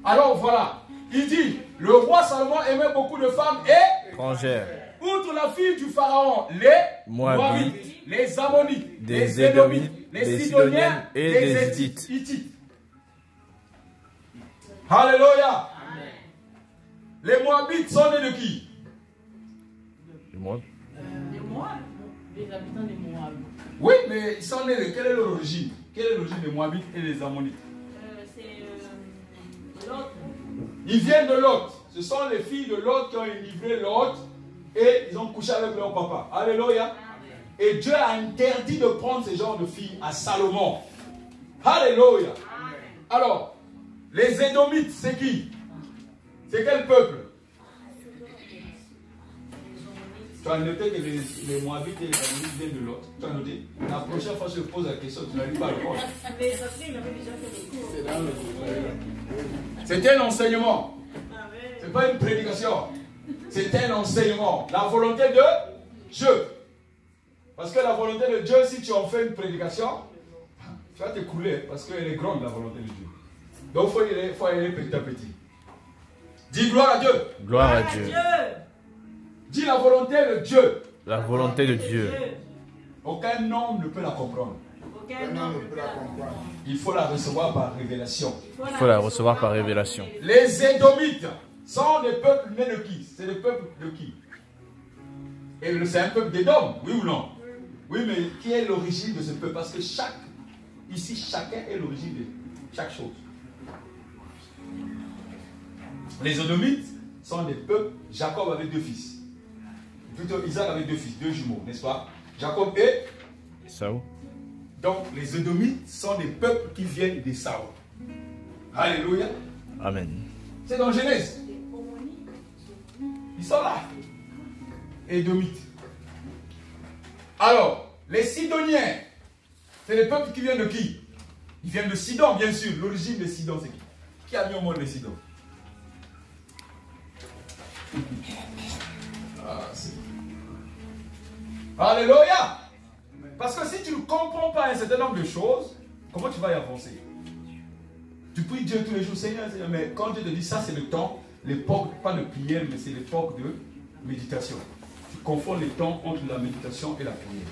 [SPEAKER 1] Alors voilà. Il dit, le roi Salomon aimait beaucoup de femmes
[SPEAKER 3] étrangères.
[SPEAKER 1] Outre la fille du pharaon, les Moabites, les Ammonites, les Édomites, les Sidoniens et les Hittites. Alléluia. Amen. Les Moabites sont nés de qui?
[SPEAKER 3] Les Moab.
[SPEAKER 2] Les habitants des Moab.
[SPEAKER 1] Oui, mais ils sont nés de quelle est leur origine? Quelle est l'origine des Moabites et des Ammonites?
[SPEAKER 2] C'est Lot.
[SPEAKER 1] Ils viennent de Lot. Ce sont les filles de Lot qui ont livré Lot et ils ont couché avec leur papa. Alléluia. Amen. Et Dieu a interdit de prendre ce genre de filles à Salomon. Alléluia. Amen. Alors, les Édomites, c'est qui? C'est quel peuple? Tu as noté que les Moabites et les Ammonites viennent de l'autre. Tu as noté? La prochaine fois que je pose la question, tu n'arrives pas à répondre. C'est un enseignement. Ce n'est pas une prédication. C'est un enseignement. La volonté de Dieu. Parce que la volonté de Dieu, si tu en fais une prédication, tu vas t'écouler parce qu'elle est grande, la volonté de Dieu. Donc il faut aller petit à petit. Dis gloire à Dieu.
[SPEAKER 3] Gloire à Dieu.
[SPEAKER 1] Dis la volonté de Dieu.
[SPEAKER 3] La volonté de Dieu.
[SPEAKER 1] Aucun homme ne peut la comprendre. Il faut la recevoir par révélation.
[SPEAKER 3] Il faut la recevoir par révélation.
[SPEAKER 1] Les Édomites sont des peuples nés de qui? C'est des peuples de qui? Et c'est un peuple d'Édom, oui ou non? Oui, mais qui est l'origine de ce peuple? Parce que ici, chacun est l'origine de chaque chose. Les Édomites sont des peuples. Jacob avait 2 fils. Plutôt Isaac avait 2 fils, 2 jumeaux, n'est-ce pas? Jacob et
[SPEAKER 3] Saül.
[SPEAKER 1] Donc les Édomites sont des peuples qui viennent des Saül. Alléluia.
[SPEAKER 3] Amen.
[SPEAKER 1] C'est dans Genèse. Ils sont là. Édomites. Alors, les Sidoniens, c'est les peuples qui viennent de qui? Ils viennent de Sidon, bien sûr. L'origine de Sidon, c'est qui? Qui a mis au monde les Sidon? Alléluia. Parce que si tu ne comprends pas un certain nombre de choses, comment tu vas y avancer? Tu pries Dieu tous les jours, Seigneur, Seigneur, mais quand Dieu te dit ça, c'est le temps, l'époque, pas de prière, mais c'est l'époque de méditation. Tu confonds les temps entre la méditation et la prière.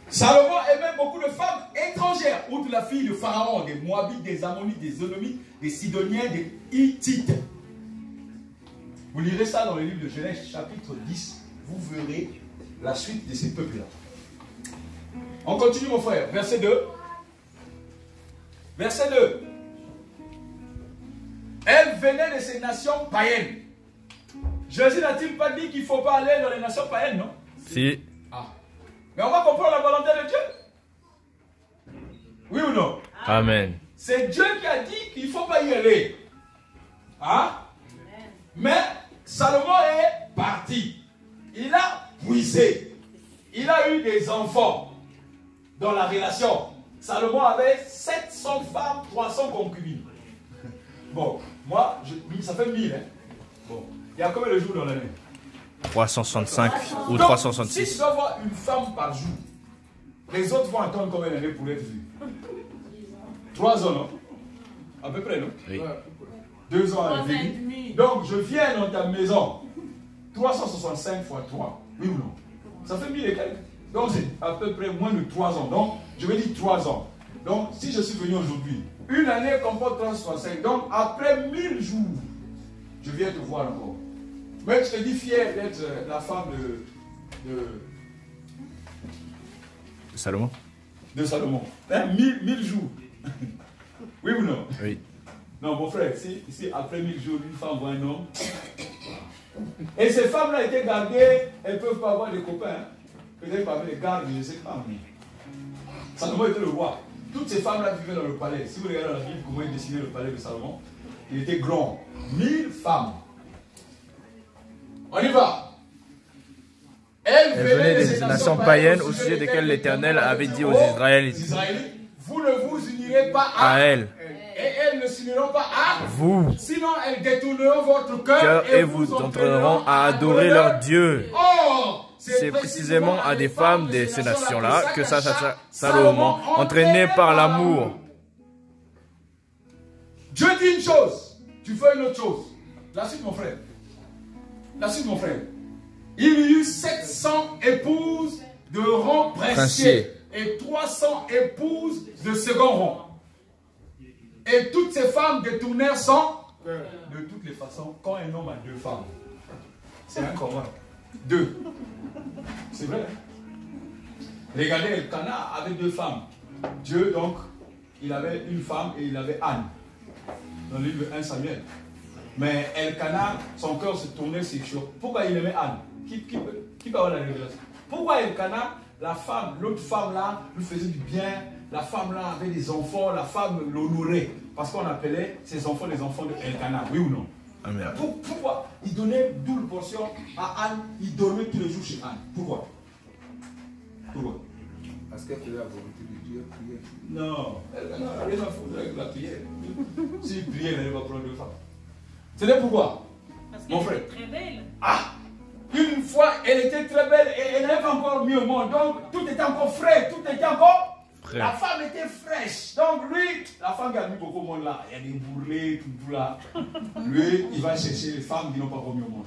[SPEAKER 1] Salomon aimait beaucoup de femmes étrangères, outre la fille de Pharaon, des Moabites, des Ammonites, des Édomites, des Sidoniens, des Hittites. Vous lirez ça dans le livre de Genèse, chapitre 10. Vous verrez la suite de ces peuples-là. On continue, mon frère. Verset 2. Verset 2. Elle venait de ces nations païennes. Jésus n'a-t-il pas dit qu'il ne faut pas aller dans les nations païennes, non?
[SPEAKER 3] Si.
[SPEAKER 1] Ah. Mais on va comprendre la volonté de Dieu. Oui ou non?
[SPEAKER 3] Amen.
[SPEAKER 1] C'est Dieu qui a dit qu'il ne faut pas y aller. Hein? Mais Salomon est parti. Il a puisé. Il a eu des enfants dans la relation. Salomon avait 700 femmes, 300 concubines. Bon, moi, ça fait 1000. Hein? Bon, il y a combien de jours dans l'année?
[SPEAKER 3] 365 ou
[SPEAKER 1] Donc,
[SPEAKER 3] 366.
[SPEAKER 1] si tu dois voir une femme par jour, les autres vont attendre combien d'années pour être vues? 3 ans, non? À peu près, non?
[SPEAKER 3] Oui.
[SPEAKER 1] 2 ans à
[SPEAKER 2] 3 ans et demi.
[SPEAKER 1] Donc, je viens dans ta maison. 365 fois 3. Oui ou non? Ça fait 1000 et quelques. Donc, c'est à peu près moins de 3 ans. Donc, je vais dire 3 ans. Donc, si je suis venu aujourd'hui, une année comporte 365. Donc, après 1000 jours, je viens te voir encore. Mais je te dis fier d'être la femme de
[SPEAKER 3] Salomon.
[SPEAKER 1] de Salomon. Hein, 1000 jours. Oui ou non?
[SPEAKER 3] Oui.
[SPEAKER 1] Non, mon frère, si après 1000 jours, une femme voit un homme. Et ces femmes-là étaient gardées, elles ne peuvent pas avoir des copains. Hein. Peut-être pas avec les gardes, je ne sais pas. Mais Salomon était le roi. Toutes ces femmes-là vivaient dans le palais. Si vous regardez dans la Bible, comment il dessinait le palais de Salomon, il était grand. 1000 femmes. On y va. Elle venait de ces nations païennes au sujet desquelles l'Éternel avait dit aux Israélites, vous ne vous unirez pas à
[SPEAKER 3] elle.
[SPEAKER 1] Et elles ne s'uniront pas à
[SPEAKER 3] Vous.
[SPEAKER 1] Sinon, elles détourneront votre cœur
[SPEAKER 3] Et vous entraîneront à adorer leur Dieu.
[SPEAKER 1] Or,
[SPEAKER 3] C'est précisément à des femmes de ces nations-là que Salomon, entraîné par l'amour.
[SPEAKER 1] Dieu dit une chose, tu fais une autre chose. La suite, mon frère. La suite, mon frère. Il y eut 700 épouses de rang princier et 300 épouses de second rang. Et toutes ces femmes détournèrent son cœur. De toutes les façons, quand un homme a 2 femmes, c'est un commun. 2. C'est vrai. Regardez, Elkana avait 2 femmes. Dieu, donc, il avait une femme et il avait Anne. Dans le livre 1 Samuel. Mais Elkana, son cœur se tournait sur. Pourquoi il aimait Anne? Qui peut avoir la révélation? Pourquoi Elkana, la femme, l'autre femme là, lui faisait du bien? La femme là avait des enfants, la femme l'honorait. Parce qu'on appelait ses enfants les enfants de Elkana, oui ou non?
[SPEAKER 3] Amen.
[SPEAKER 1] Pourquoi il donnait double portion à Anne, il dormait tous les jours chez Anne? Pourquoi? Pourquoi?
[SPEAKER 4] Parce qu'elle faisait la volonté de Dieu, prier.
[SPEAKER 1] Non, Elkana n'a rien à foutre avec la prière. S'il priait, elle n'allait pas prendre 2 femmes. C'était pourquoi?
[SPEAKER 2] Parce
[SPEAKER 1] Mon
[SPEAKER 2] qu'elle
[SPEAKER 1] frère.
[SPEAKER 2] est très belle.
[SPEAKER 1] Ah! Une fois, elle était très belle et elle n'avait pas encore mis au monde. Donc, tout était encore frais, tout était encore...
[SPEAKER 3] Frère.
[SPEAKER 1] La femme était fraîche. Donc, lui, la femme qui a mis beaucoup au monde là, il y a des bourrelets, tout là. Lui, il va chercher les femmes qui n'ont pas mis au monde.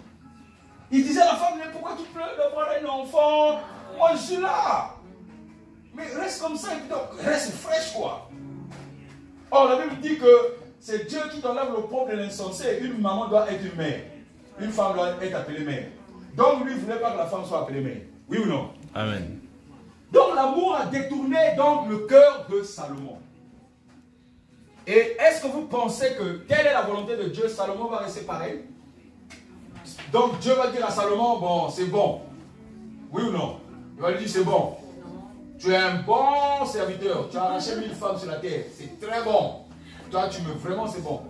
[SPEAKER 1] Il disait à la femme, mais pourquoi tu pleures d'avoir un enfant? Moi, je suis là. Mais reste comme ça, et puis donc, reste fraîche, quoi. Or, la Bible dit que c'est Dieu qui t'enlève le pauvre de l'insensé. Une maman doit être une mère. Une femme doit être appelée mère. Donc, lui, il ne voulait pas que la femme soit appelée mère. Oui ou non?
[SPEAKER 3] Amen.
[SPEAKER 1] Donc, l'amour a détourné donc le cœur de Salomon. Et est-ce que vous pensez que telle est la volonté de Dieu? Salomon va rester pareil? Donc, Dieu va dire à Salomon, bon, c'est bon. Oui ou non? Il va lui dire, c'est bon. Tu es un bon serviteur. Tu as arraché 1000 femmes sur la terre. C'est très bon. Toi, tu me... Vraiment, c'est bon.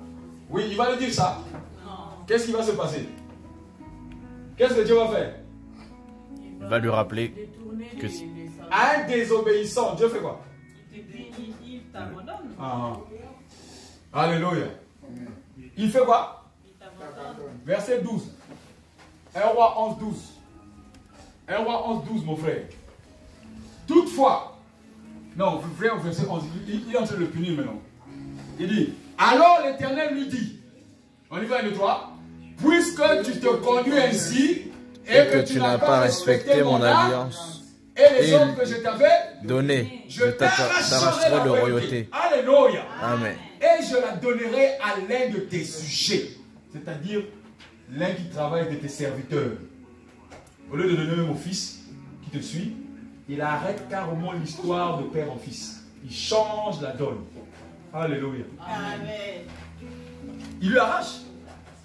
[SPEAKER 1] Oui, il va lui dire ça. Qu'est-ce qui va se passer? Qu'est-ce que Dieu va faire?
[SPEAKER 3] Il va lui rappeler que
[SPEAKER 1] Un désobéissant, Dieu fait quoi?
[SPEAKER 2] Il t'abandonne.
[SPEAKER 1] Alléluia. Il fait quoi?
[SPEAKER 2] Il t'abandonne.
[SPEAKER 1] Verset 12. 1 roi 11, 12. 1 roi 11, 12, mon frère. Toutefois, non, frère, verset 11, il est en train de le punir maintenant. Il dit, alors l'Éternel lui dit, on y va une toi, puisque tu te conduis ainsi et que tu n'as pas respecté mon alliance et les hommes que je t'avais
[SPEAKER 3] donné,
[SPEAKER 1] je
[SPEAKER 3] t'arracherai
[SPEAKER 1] la
[SPEAKER 3] de
[SPEAKER 1] royauté.
[SPEAKER 3] royauté.
[SPEAKER 1] Alléluia.
[SPEAKER 3] Amen.
[SPEAKER 1] Et je la donnerai à l'un de tes sujets, c'est-à-dire l'un qui travaille de tes serviteurs. Au lieu de donner même au fils qui te suit, il arrête carrément l'histoire de père en fils. Il change la donne. Alléluia.
[SPEAKER 2] Amen.
[SPEAKER 1] Il lui arrache.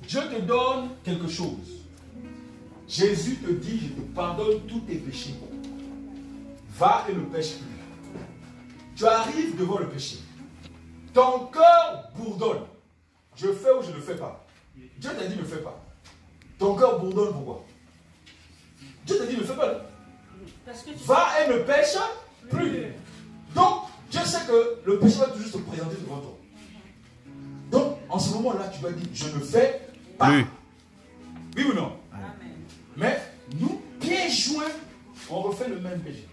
[SPEAKER 1] Dieu te donne quelque chose. Jésus te dit, je te pardonne tous tes péchés. Va et ne pêche plus. Tu arrives devant le péché. Ton cœur bourdonne. Je fais ou je ne fais pas. Dieu t'a dit ne fais pas. Ton cœur bourdonne pourquoi? Dieu t'a dit ne fais pas. Va et ne pêche plus. Donc, Dieu sait que le péché va toujours se présenter devant toi. Donc, en ce moment-là, tu vas dire, je ne fais pas.
[SPEAKER 3] Plus.
[SPEAKER 1] Oui ou non?
[SPEAKER 2] Amen.
[SPEAKER 1] Mais nous, pieds joints, on refait le même péché.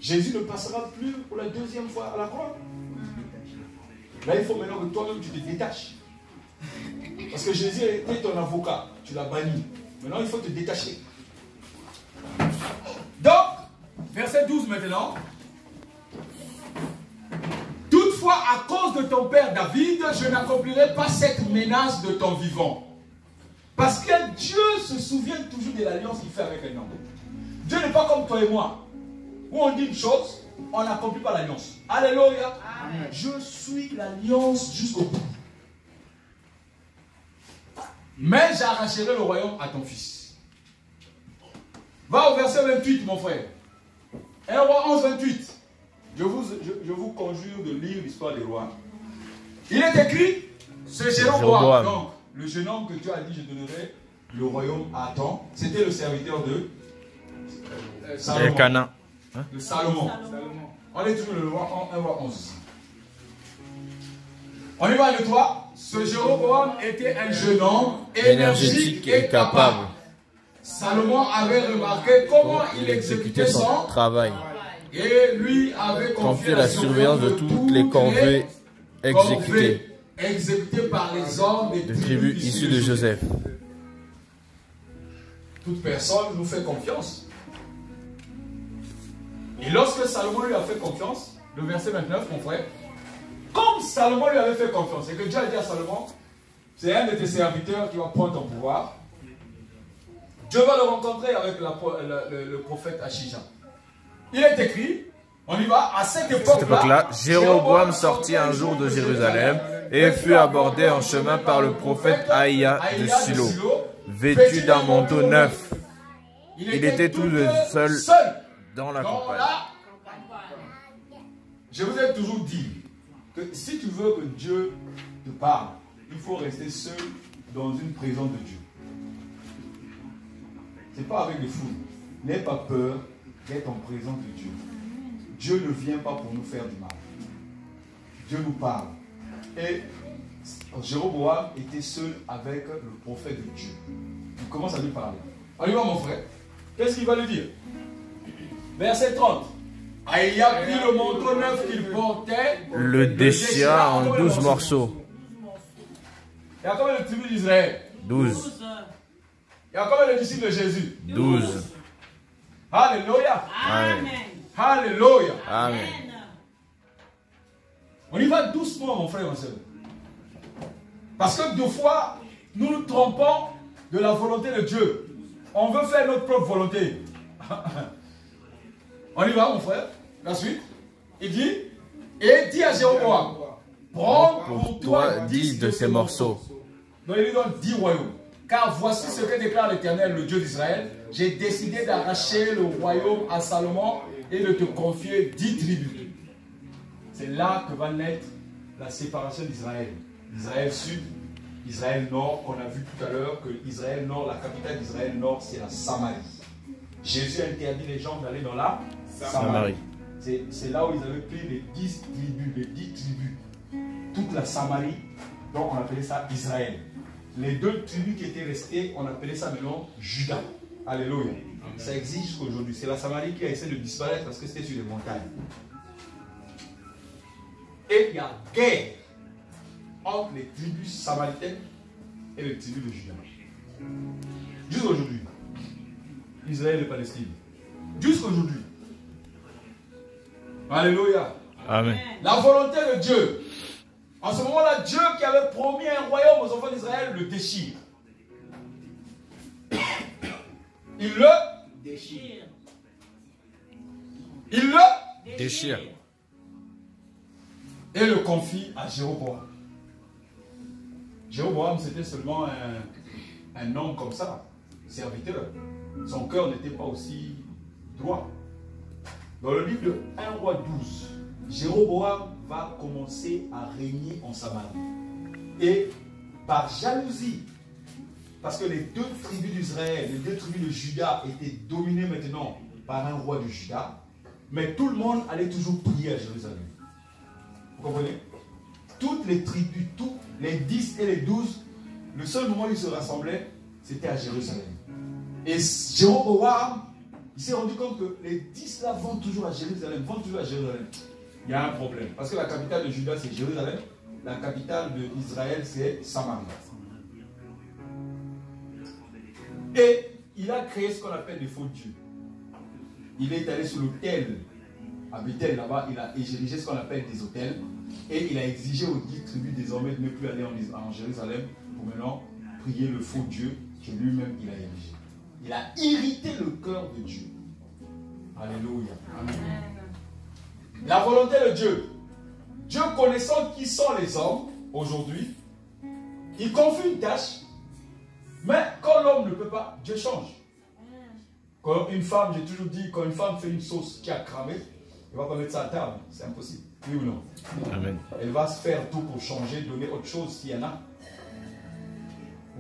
[SPEAKER 1] Jésus ne passera plus pour la deuxième fois à la croix. Là, il faut maintenant que toi-même tu te détaches. Parce que Jésus était ton avocat, tu l'as banni. Maintenant, il faut te détacher. Donc, verset 12 maintenant. Toutefois, à cause de ton père David, je n'accomplirai pas cette menace de ton vivant. Parce que Dieu se souvient toujours de l'alliance qu'il fait avec un homme. Dieu n'est pas comme toi et moi, où on dit une chose, on n'accomplit pas l'alliance. Alléluia.
[SPEAKER 2] Amen.
[SPEAKER 1] Je suis l'alliance jusqu'au bout. Mais j'arracherai le royaume à ton fils. Va au verset 28, mon frère. 1 roi 11, 28. Je vous conjure de lire l'histoire des rois. Il est écrit, ce Jéroboam, donc le jeune homme que Dieu a dit, je donnerai le royaume à ton. C'était le serviteur de Salomon.
[SPEAKER 3] Elkana.
[SPEAKER 1] De Salomon. On est toujours le roi en 1 roi 11. On y va le toit. Ce Jéroboam était un jeune homme énergique et capable. Salomon avait remarqué comment il exécutait son
[SPEAKER 3] travail.
[SPEAKER 1] Et lui avait confié
[SPEAKER 3] La surveillance de toutes les corvées
[SPEAKER 1] exécutées par les hommes des
[SPEAKER 3] tribus issues de Joseph.
[SPEAKER 1] Toute personne nous fait confiance. Et lorsque Salomon lui a fait confiance, le verset 29, mon frère, comme Salomon lui avait fait confiance, et que Dieu a dit à Salomon, c'est un de tes serviteurs qui va prendre ton pouvoir, Dieu va le rencontrer avec le prophète Achija. Il est écrit, on y va, à cette époque-là,
[SPEAKER 3] Jéroboam sortit un jour de Jérusalem et fut abordé en chemin par le prophète Aïa de Silo, vêtu d'un manteau neuf. Il était tout seul dans la campagne.
[SPEAKER 1] Je vous ai toujours dit que si tu veux que Dieu te parle, il faut rester seul dans une présence de Dieu. Ce n'est pas avec les fous. N'aie pas peur d'être en présence de Dieu. Dieu ne vient pas pour nous faire du mal. Dieu nous parle. Et Jéroboam était seul avec le prophète de Dieu. Il commence à lui parler. On y va, mon frère. Qu'est-ce qu'il va lui dire? Verset 30. Aïe a pris le manteau neuf qu'il portait,
[SPEAKER 3] le déchira en 12 morceaux.
[SPEAKER 1] Il y a combien de tribus d'Israël?
[SPEAKER 3] 12.
[SPEAKER 1] Il y a combien de disciples de Jésus?
[SPEAKER 3] 12.
[SPEAKER 1] Alléluia.
[SPEAKER 2] Amen.
[SPEAKER 1] Alléluia.
[SPEAKER 3] Amen.
[SPEAKER 1] On y va doucement, mon frère, mon soeur. Parce que deux fois, nous nous trompons de la volonté de Dieu. On veut faire notre propre volonté. On y va, mon frère. La suite. Il dit, et dit à Jéroboam, prends pour toi 10 de ces morceaux. Donc il lui donne 10 royaumes. Car voici ce que déclare l'Éternel, le Dieu d'Israël. j'ai décidé d'arracher le royaume à Salomon et de te confier 10 tribus. C'est là que va naître la séparation d'Israël. Israël Sud, Israël Nord, qu'on a vu tout à l'heure que Israël Nord, la capitale d'Israël Nord, c'est la Samarie. Jésus a interdit les gens d'aller dans la Samarie. C'est là où ils avaient pris les 10 tribus, les 10 tribus. Toute la Samarie, donc on appelait ça Israël. Les 2 tribus qui étaient restées, on appelait ça maintenant Juda. Alléluia. Ça existe jusqu'aujourd'hui. C'est la Samarie qui a essayé de disparaître parce que c'était sur les montagnes. Et il y a guerre entre les tribus samaritaines et les tribus de Juda. Jusqu'aujourd'hui. Israël et Palestine. Jusqu'aujourd'hui. Alléluia.
[SPEAKER 3] Amen.
[SPEAKER 1] La volonté de Dieu. En ce moment-là, Dieu qui avait promis un royaume aux enfants d'Israël le déchire. Il le
[SPEAKER 2] Déchire.
[SPEAKER 1] Il le
[SPEAKER 3] Déchire.
[SPEAKER 1] et le confie à Jéroboam. Jéroboam, c'était seulement un homme comme ça, serviteur. Son cœur n'était pas aussi droit. Dans le livre de 1 roi 12, Jéroboam va commencer à régner en Samarie. Et par jalousie, parce que les 2 tribus d'Israël, les 2 tribus de Juda étaient dominées maintenant par un roi de Juda, mais tout le monde allait toujours prier à Jérusalem. Vous comprenez? Toutes les tribus, tous les 10 et les 12, le seul moment où ils se rassemblaient, c'était à Jérusalem. Et Jéroboam, il s'est rendu compte que les 10 là vont toujours à Jérusalem, Il y a un problème. Parce que la capitale de Juda, c'est Jérusalem. La capitale d'Israël, c'est Samarie. Et il a créé ce qu'on appelle des faux dieux. Il est allé sur l'autel, à Bethel là-bas, il a érigé ce qu'on appelle des autels. Et il a exigé aux 10 tribus désormais de ne plus aller en Jérusalem pour maintenant prier le faux Dieu que lui-même il a érigé. Il a irrité le cœur de Dieu. Alléluia. Amen. La volonté de Dieu. Dieu connaissant qui sont les hommes aujourd'hui, il confie une tâche, mais quand l'homme ne peut pas, Dieu change. Quand une femme, j'ai toujours dit, quand une femme fait une sauce qui a cramé, elle va pas mettre ça à table, c'est impossible. Oui ou non?
[SPEAKER 3] Amen.
[SPEAKER 1] Elle va se faire tout pour changer, donner autre chose s'il y en a.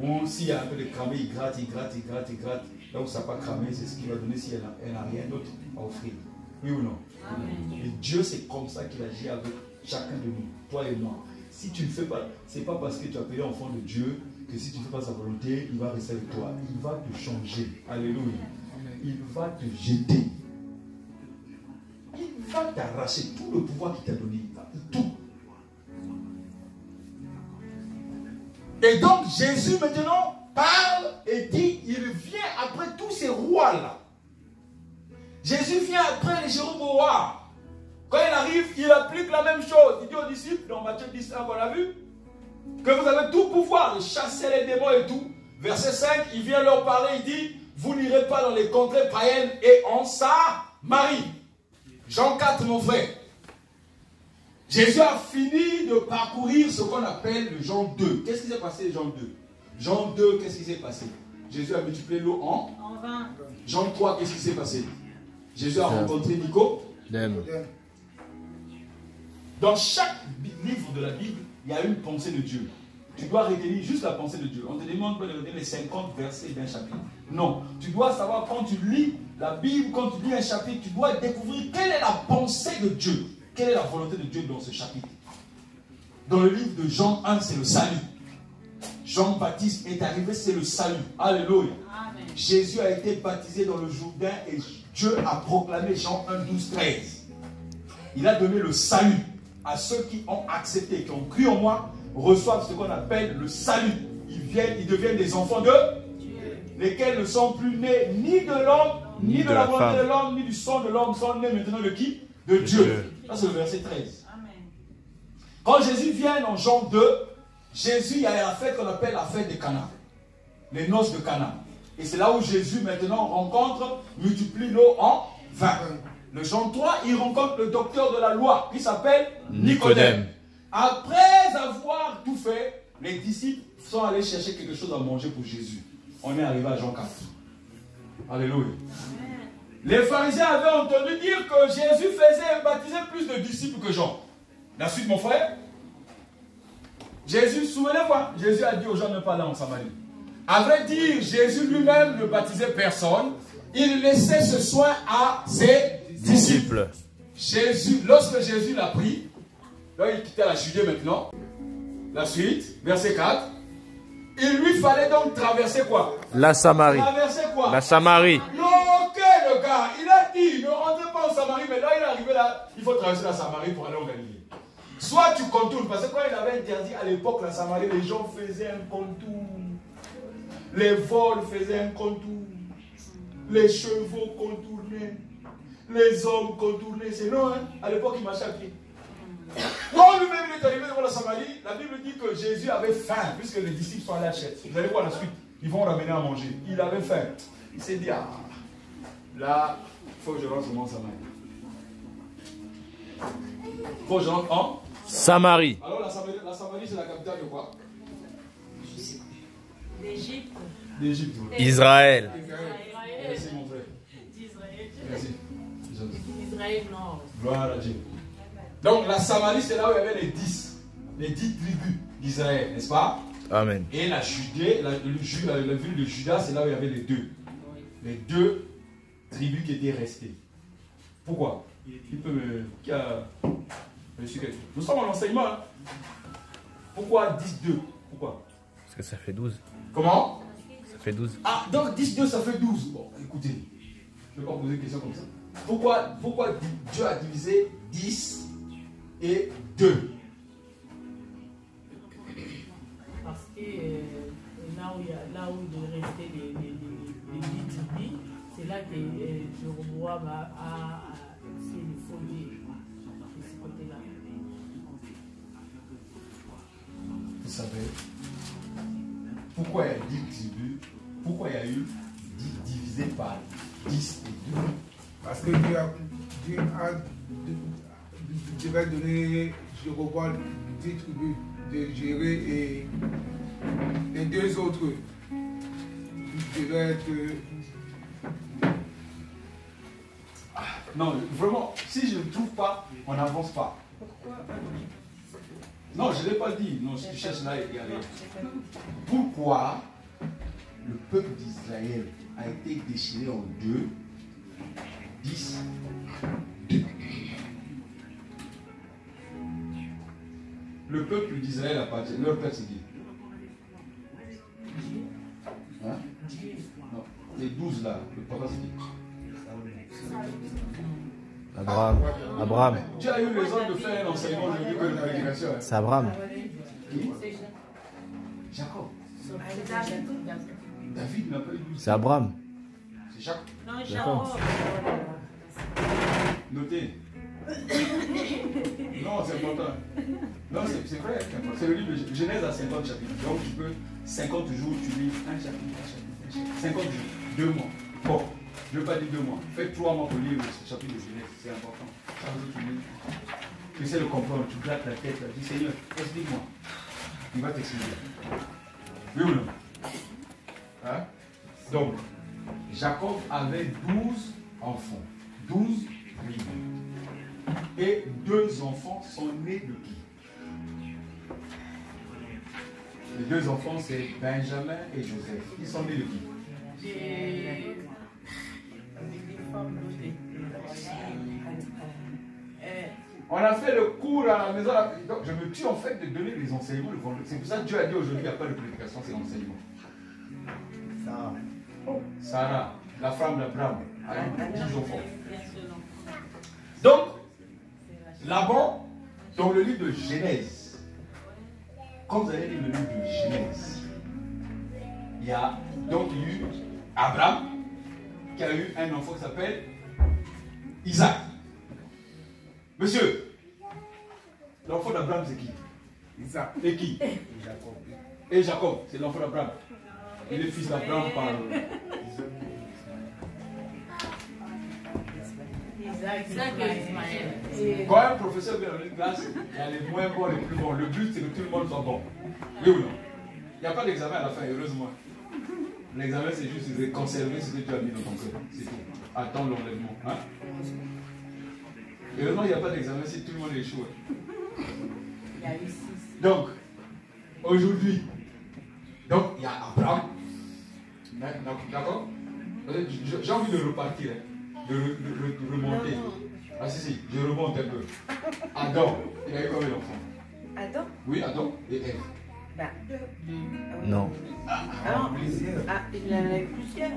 [SPEAKER 1] Ou s'il y a un peu de cramé, il gratte. Là où ça n'a pas cramé, c'est ce qu'il va donner si elle n'a rien d'autre à offrir. Oui ou non? Amen. Et Dieu, c'est comme ça qu'il agit avec chacun de nous, toi et moi. Si tu ne fais pas, ce n'est pas parce que tu as appelé enfant de Dieu que si tu ne fais pas sa volonté, il va rester avec toi. Il va te changer. Alléluia. Il va te jeter. Il va t'arracher tout le pouvoir qu'il t'a donné. Tout. Et donc Jésus maintenant parle et dit, il vient après tous ces rois-là. Jésus vient après les Jéroboam. Quand il arrive, il applique la même chose. Il dit aux disciples, dans Matthieu 10, qu'on a vu, que vous avez tout pouvoir de chasser les démons et tout. Verset 5, il vient leur parler, il dit, vous n'irez pas dans les contrées païennes et en Samarie. Jean 4, mon frère. Jésus a fini de parcourir ce qu'on appelle le Jean 2. Qu'est-ce qui s'est passé, Jean 2? Jean 2, qu'est-ce qui s'est passé? Jésus a multiplié l'eau en vin. Jean 3, qu'est-ce qui s'est passé? Jésus a rencontré Nicodème. Dans chaque livre de la Bible, il y a une pensée de Dieu. Tu dois retenir juste la pensée de Dieu. On te demande pas de retenir les 50 versets d'un chapitre. Non. Tu dois savoir quand tu lis la Bible, quand tu lis un chapitre, tu dois découvrir quelle est la pensée de Dieu. Quelle est la volonté de Dieu dans ce chapitre. Dans le livre de Jean 1, c'est le salut. Jean-Baptiste est arrivé, c'est le salut. Alléluia. Amen. Jésus a été baptisé dans le Jourdain et Dieu a proclamé Jean 1, 12, 13. Il a donné le salut à ceux qui ont accepté, qui ont cru en moi, reçoivent ce qu'on appelle le salut. Ils deviennent des enfants de Dieu, lesquels ne sont plus nés ni de l'homme, ni de la volonté de l'homme, ni du sang de l'homme, sont nés maintenant de qui? De Dieu. Ça c'est le verset 13. Amen. Quand Jésus vient en Jean 2, Jésus, il y a la fête qu'on appelle la fête de Cana. Les noces de Cana. Et c'est là où Jésus maintenant rencontre, multiplie l'eau en vin. Le Jean 3, il rencontre le docteur de la loi qui s'appelle Nicodème. Après avoir tout fait, les disciples sont allés chercher quelque chose à manger pour Jésus. On est arrivé à Jean 4. Alléluia. Les pharisiens avaient entendu dire que Jésus baptisait plus de disciples que Jean. La suite, mon frère. Jésus, souvenez-moi, Jésus a dit aux gens de ne pas aller en Samarie. À vrai dire, Jésus lui-même ne baptisait personne. Il laissait ce soin à ses disciples. Lorsque Jésus l'a pris, là il quittait la Judée maintenant. La suite, verset 4. Il lui fallait donc traverser quoi?
[SPEAKER 3] La Samarie.
[SPEAKER 1] Traverser quoi?
[SPEAKER 3] La Samarie.
[SPEAKER 1] Ok, le gars, il a dit, ne rentrez pas en Samarie, mais là il est arrivé là, il faut traverser la Samarie pour aller en Galilée. Soit tu contournes, parce que quand il avait interdit à l'époque la Samarie, les gens faisaient un contour. Les vols faisaient un contour. Les chevaux contournaient. Les hommes contournaient. C'est non, hein? À l'époque, il marchait à pied. Quand lui-même est arrivé devant la Samarie, la Bible dit que Jésus avait faim, puisque les disciples sont allés à Chète. Vous allez voir la suite. Ils vont ramener à manger. Il avait faim. Il s'est dit, ah, là, il faut que je rentre en Samarie. Il faut que je rentre en
[SPEAKER 3] Samarie.
[SPEAKER 1] Alors la Samarie, c'est la capitale de quoi?
[SPEAKER 2] D'Égypte.
[SPEAKER 1] D'Égypte.
[SPEAKER 3] Israël.
[SPEAKER 1] Merci mon frère.
[SPEAKER 2] D'Israël.
[SPEAKER 1] Merci.
[SPEAKER 2] Israël Nord.
[SPEAKER 1] Gloire à Dieu. Donc la Samarie, c'est là où il y avait les 10 tribus d'Israël, n'est-ce pas?
[SPEAKER 3] Amen.
[SPEAKER 1] Et la Judée, la ville de Juda, c'est là où il y avait les deux tribus qui étaient restées. Pourquoi? Il peut me... Nous sommes en enseignement. Hein? Pourquoi 10-2? Pourquoi?
[SPEAKER 3] Parce que ça fait 12.
[SPEAKER 1] Comment?
[SPEAKER 3] Ça fait 12.
[SPEAKER 1] Ah, donc 10-2, ça fait 12. Bon, écoutez, je ne vais pas poser une question comme ça. Pourquoi Dieu a divisé 10 et 2?
[SPEAKER 2] Parce que là où il est resté les 10 tribus, c'est là que Jéroboam a fait le foyer de ce côté-là.
[SPEAKER 1] Vous savez, pourquoi il y a 10 tribus? Pourquoi il y a eu 10 divisé par 10 et 2?
[SPEAKER 4] Parce que Dieu va donner Jéroboam 10 tribus de gérer et les deux autres devaient être...
[SPEAKER 1] Non, vraiment, si je ne trouve pas, on n'avance pas.
[SPEAKER 2] Pourquoi?
[SPEAKER 1] Non, je ne l'ai pas dit. Non, si tu cherches là, il y a rien. Pourquoi le peuple d'Israël a été déchiré en deux, 10, 2? Le peuple d'Israël appartient. Leur père, c'est qui? Hein? Non, les 12 là, le papa, c'est qui?
[SPEAKER 3] Abraham.
[SPEAKER 1] Tu as eu raison de faire un enseignement aujourd'hui que de prédication. Hein?
[SPEAKER 3] C'est Abraham.
[SPEAKER 1] Qui? Jacob. David n'a pas eu 12.
[SPEAKER 3] C'est Abraham.
[SPEAKER 1] C'est Jacob.
[SPEAKER 2] Non,
[SPEAKER 3] Jacob.
[SPEAKER 2] Jacob.
[SPEAKER 1] Notez. Non, c'est important. Non, c'est vrai. C'est le livre de Genèse à 50 chapitres. Donc tu peux, 50 jours, tu lis un chapitre, 50 jours, 2 mois. Bon, je ne veux pas dire 2 mois. Faites 3 mois pour lire ce chapitre de Genèse. C'est important. Chaque jour, tu lis. Tu essaies de comprendre. Tu grattes la tête. Tu dis, Seigneur, explique-moi. Il va t'expliquer. Oui ou non? Hein? Donc, Jacob avait 12 enfants. 12 tribus. Et 2 enfants sont nés de qui? Les 2 enfants, c'est Benjamin et Joseph. Ils sont nés de qui? On a fait le cours à la maison. Donc, je me tue en fait de donner des enseignements le vendredi. C'est pour ça que Dieu a dit aujourd'hui qu'il n'y a pas de prédication, c'est l'enseignement. Sarah, la femme d'Abraham, a eu 10 enfants. Donc, là-bas, dans le livre de Genèse, quand vous allez lire le livre de Genèse, il y a donc eu Abraham qui a eu un enfant qui s'appelle Isaac. Monsieur, l'enfant d'Abraham c'est qui?
[SPEAKER 4] Isaac.
[SPEAKER 1] Et qui? Et Jacob, c'est l'enfant d'Abraham. Il est fils d'Abraham par
[SPEAKER 2] Isaac et Ismaël.
[SPEAKER 1] Quand un professeur vient dans une classe, il y a les moins bons, les plus bons. Le but, c'est que tout le monde soit bon. Oui ou non? Il n'y a pas d'examen à la fin, heureusement. L'examen, c'est juste de conserver ce que tu as mis dans ton cœur. C'est tout. Attends l'enlèvement. Hein? Et maintenant, il n'y a pas d'examen si tout le monde échoue.
[SPEAKER 2] Il y a eu 6.
[SPEAKER 1] Donc, aujourd'hui, donc il y a Abraham. D'accord? J'ai envie de repartir, hein, de remonter. Ah si, je remonte un peu. Adam, il a eu combien d'enfants?
[SPEAKER 5] Adam?
[SPEAKER 1] Oui, Adam et Ève.
[SPEAKER 5] Bah,
[SPEAKER 3] Non.
[SPEAKER 5] il en a eu plusieurs.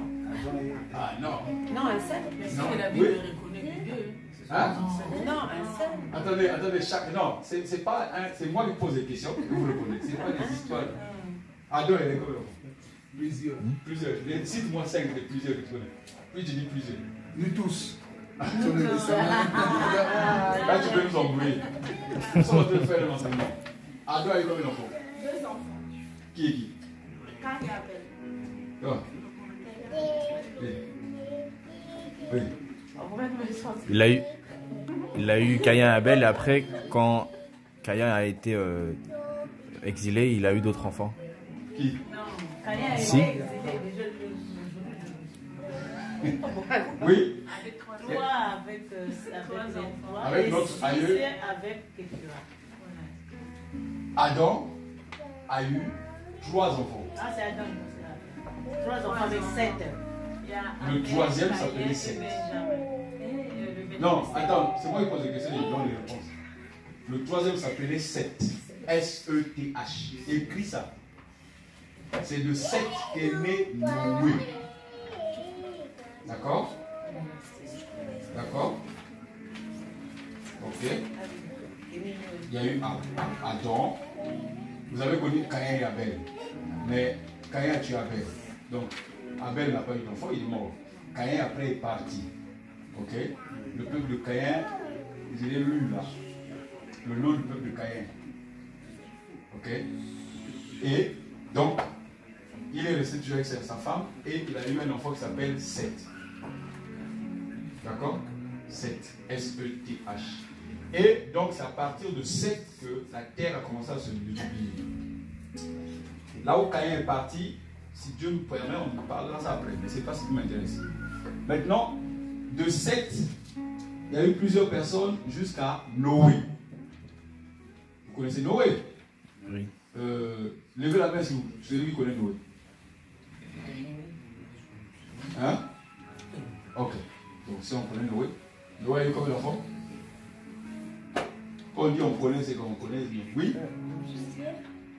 [SPEAKER 1] Ah non.
[SPEAKER 5] Non, un seul.
[SPEAKER 2] Mais
[SPEAKER 1] Non.
[SPEAKER 2] si la Bible
[SPEAKER 1] Oui.
[SPEAKER 2] reconnaît les deux.
[SPEAKER 1] Hein?
[SPEAKER 5] Non, un seul.
[SPEAKER 1] Attendez, non, c'est pas c'est moi qui pose des questions, vous répondez. C'est pas des histoires. Adam, il a eu combien d'enfants?
[SPEAKER 4] Plusieurs.
[SPEAKER 1] Plusieurs. Cite-moi 5 des plusieurs que tu connais. Puis tu dis plusieurs.
[SPEAKER 4] Nous tous.
[SPEAKER 1] Là, tu peux nous embrouiller. Nous sommes en train de faire l'enseignement. Adam a eu combien d'enfants?
[SPEAKER 6] 2 enfants.
[SPEAKER 1] Qui est qui?
[SPEAKER 6] Cain et Abel.
[SPEAKER 1] Toi. Oui. Oui.
[SPEAKER 3] Il a eu Caïn et Abel, et après, quand Caïn a été exilé, il a eu d'autres enfants.
[SPEAKER 1] Qui?
[SPEAKER 3] Si.
[SPEAKER 1] Oui.
[SPEAKER 2] Toi avec toi.
[SPEAKER 1] Avec notre aïeux.
[SPEAKER 2] Avec Ketura.
[SPEAKER 1] Adam a eu 3 enfants.
[SPEAKER 2] Ah, c'est Adam. 3 enfants avec 7.
[SPEAKER 1] Le troisième s'appelait Seth. Non, attends, c'est moi qui pose des questions et je donne les réponses. Le troisième s'appelait Seth. S-E-T-H. Écris ça. C'est de Seth qu'est né Noé. D'accord? D'accord? Ok. Il y a eu Adam. Vous avez connu Caïn et Abel. Mais Caïn a tué Abel. Donc, Abel n'a pas eu d'enfant, il est mort. Caïn après est parti. Ok? Le peuple de Caïn, je l'ai lu là. Le nom du peuple de Caïn. Ok? Et donc, il est resté toujours avec sa femme et il a eu un enfant qui s'appelle Seth. D'accord? Seth. S-E-T-H. Et donc, c'est à partir de Seth que la terre a commencé à se multiplier. Là où Caïn est parti, si Dieu nous permet, on en parlera ça après, mais ce n'est pas ce qui m'intéresse. Maintenant, de Seth, il y a eu plusieurs personnes jusqu'à Noé. Vous connaissez Noé?
[SPEAKER 3] Oui.
[SPEAKER 1] Levez la main si vous, celui qui connaît Noé. Hein? Ok. Donc si on connaît Noé, Noé a eu combien d'enfants? Quand on dit on connaît, c'est qu'on connaît. Oui?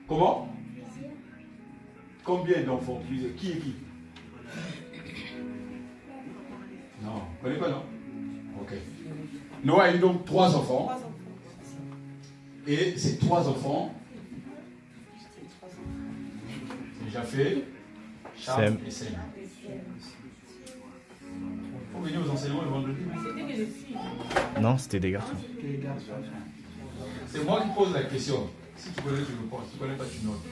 [SPEAKER 1] Comment? Combien d'enfants? Plusieurs. Qui est qui? Non, vous ne connaissez pas, non? Ok. Noé a eu donc 3 enfants. Et ces 3 enfants, déjà fait, Cham et Sem. Vous venez aux enseignements le vendredi?
[SPEAKER 2] C'était que des filles.
[SPEAKER 3] Non, c'était des garçons.
[SPEAKER 1] C'est moi qui pose la question. Si tu connais, tu me poses. Si tu ne connais pas, tu notes.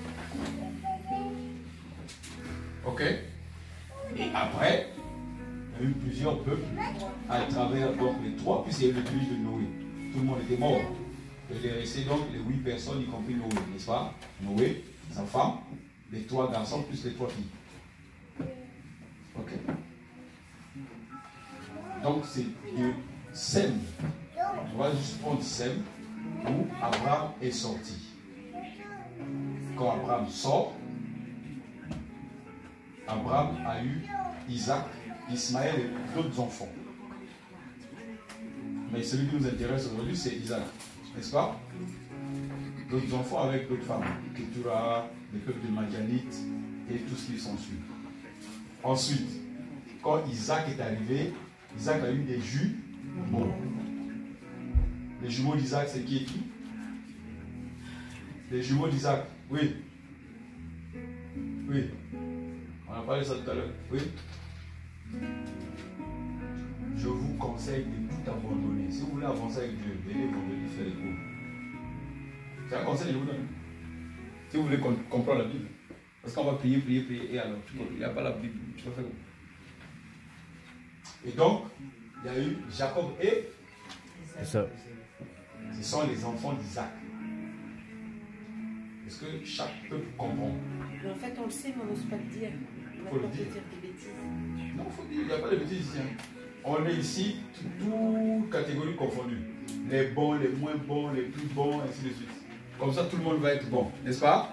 [SPEAKER 1] Ok? Et après, il y a eu plusieurs peuples à travers donc les 3, puisqu'il y a eu le pays de Noé. Tout le monde était mort. Il est resté donc les 8 personnes, y compris Noé, n'est-ce pas? Noé, sa femme, les 3 garçons plus les 3 filles. Ok? Donc c'est de Sem. On va juste prendre Sem où Abraham est sorti. Quand Abraham sort, Abraham a eu Isaac, Ismaël et d'autres enfants. Mais celui qui nous intéresse aujourd'hui, c'est Isaac, n'est-ce pas? D'autres enfants avec d'autres femmes, Ketura, les peuples de Madianites et tout ce qui s'ensuit. Ensuite, quand Isaac est arrivé, Isaac a eu des jumeaux. Les jumeaux d'Isaac, c'est qui et qui? Les jumeaux d'Isaac, oui. Oui. On a parlé de ça tout à l'heure. Oui. Je vous conseille de tout abandonner. Si vous voulez avancer avec Dieu, venez vendredi faire les cours. C'est un conseil que je vous donne. Si vous voulez comprendre la Bible. Parce qu'on va prier, et alors, il n'y a pas la Bible. Tu vas faire quoi? Et donc, il y a eu Jacob et
[SPEAKER 3] Ça.
[SPEAKER 1] ce sont les enfants d'Isaac. Est-ce que chaque peuple comprend?
[SPEAKER 5] Mais en fait, on le sait, mais on n'ose pas le dire.
[SPEAKER 1] Il faut le dire. Non, il faut dire, il n'y a pas de bêtises ici. Hein. On est ici, toutes catégories confondues. Les bons, les moins bons, les plus bons, ainsi de suite. Comme ça, tout le monde va être bon, n'est-ce pas?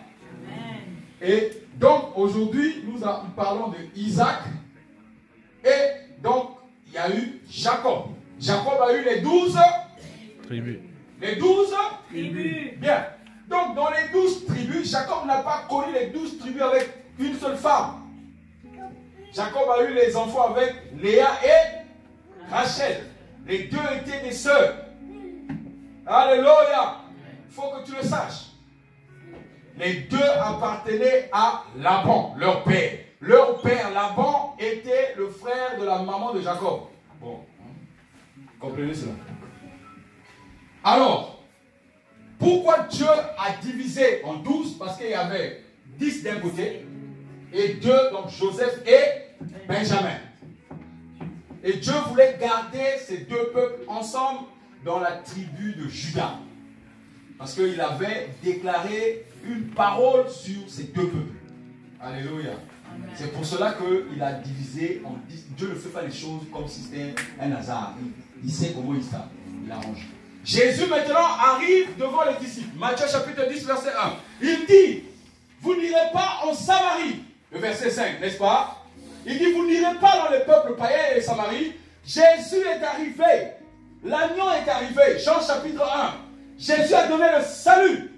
[SPEAKER 1] Amen. Et donc, aujourd'hui, nous parlons de Isaac. Et donc, il y a eu Jacob. Jacob a eu les 12
[SPEAKER 3] tribus.
[SPEAKER 1] Les 12 tribus. Bien. Donc, dans les 12 tribus, Jacob n'a pas connu les 12 tribus avec une seule femme. Jacob a eu les enfants avec Léa et Rachel. Les deux étaient des sœurs. Alléluia. Il faut que tu le saches. Les deux appartenaient à Laban, leur père. Leur père, Laban, était le frère de la maman de Jacob. Bon, comprenez cela. Alors, pourquoi Dieu a divisé en 12? Parce qu'il y avait 10 d'un côté et 2, donc Joseph et Benjamin. Et Dieu voulait garder ces deux peuples ensemble dans la tribu de Juda. Parce qu'il avait déclaré une parole sur ces deux peuples. Alléluia. C'est pour cela qu'il a divisé en 10. Dieu ne fait pas les choses comme si c'était un hasard. Il sait comment il arrange. Jésus maintenant arrive devant les disciples. Matthieu chapitre 10, verset 1. Il dit, vous n'irez pas en Samarie. Le verset 5, n'est-ce pas? Il dit, vous n'irez pas dans les peuples païens et Samarie. Jésus est arrivé. L'agneau est arrivé. Jean chapitre 1. Jésus a donné le salut.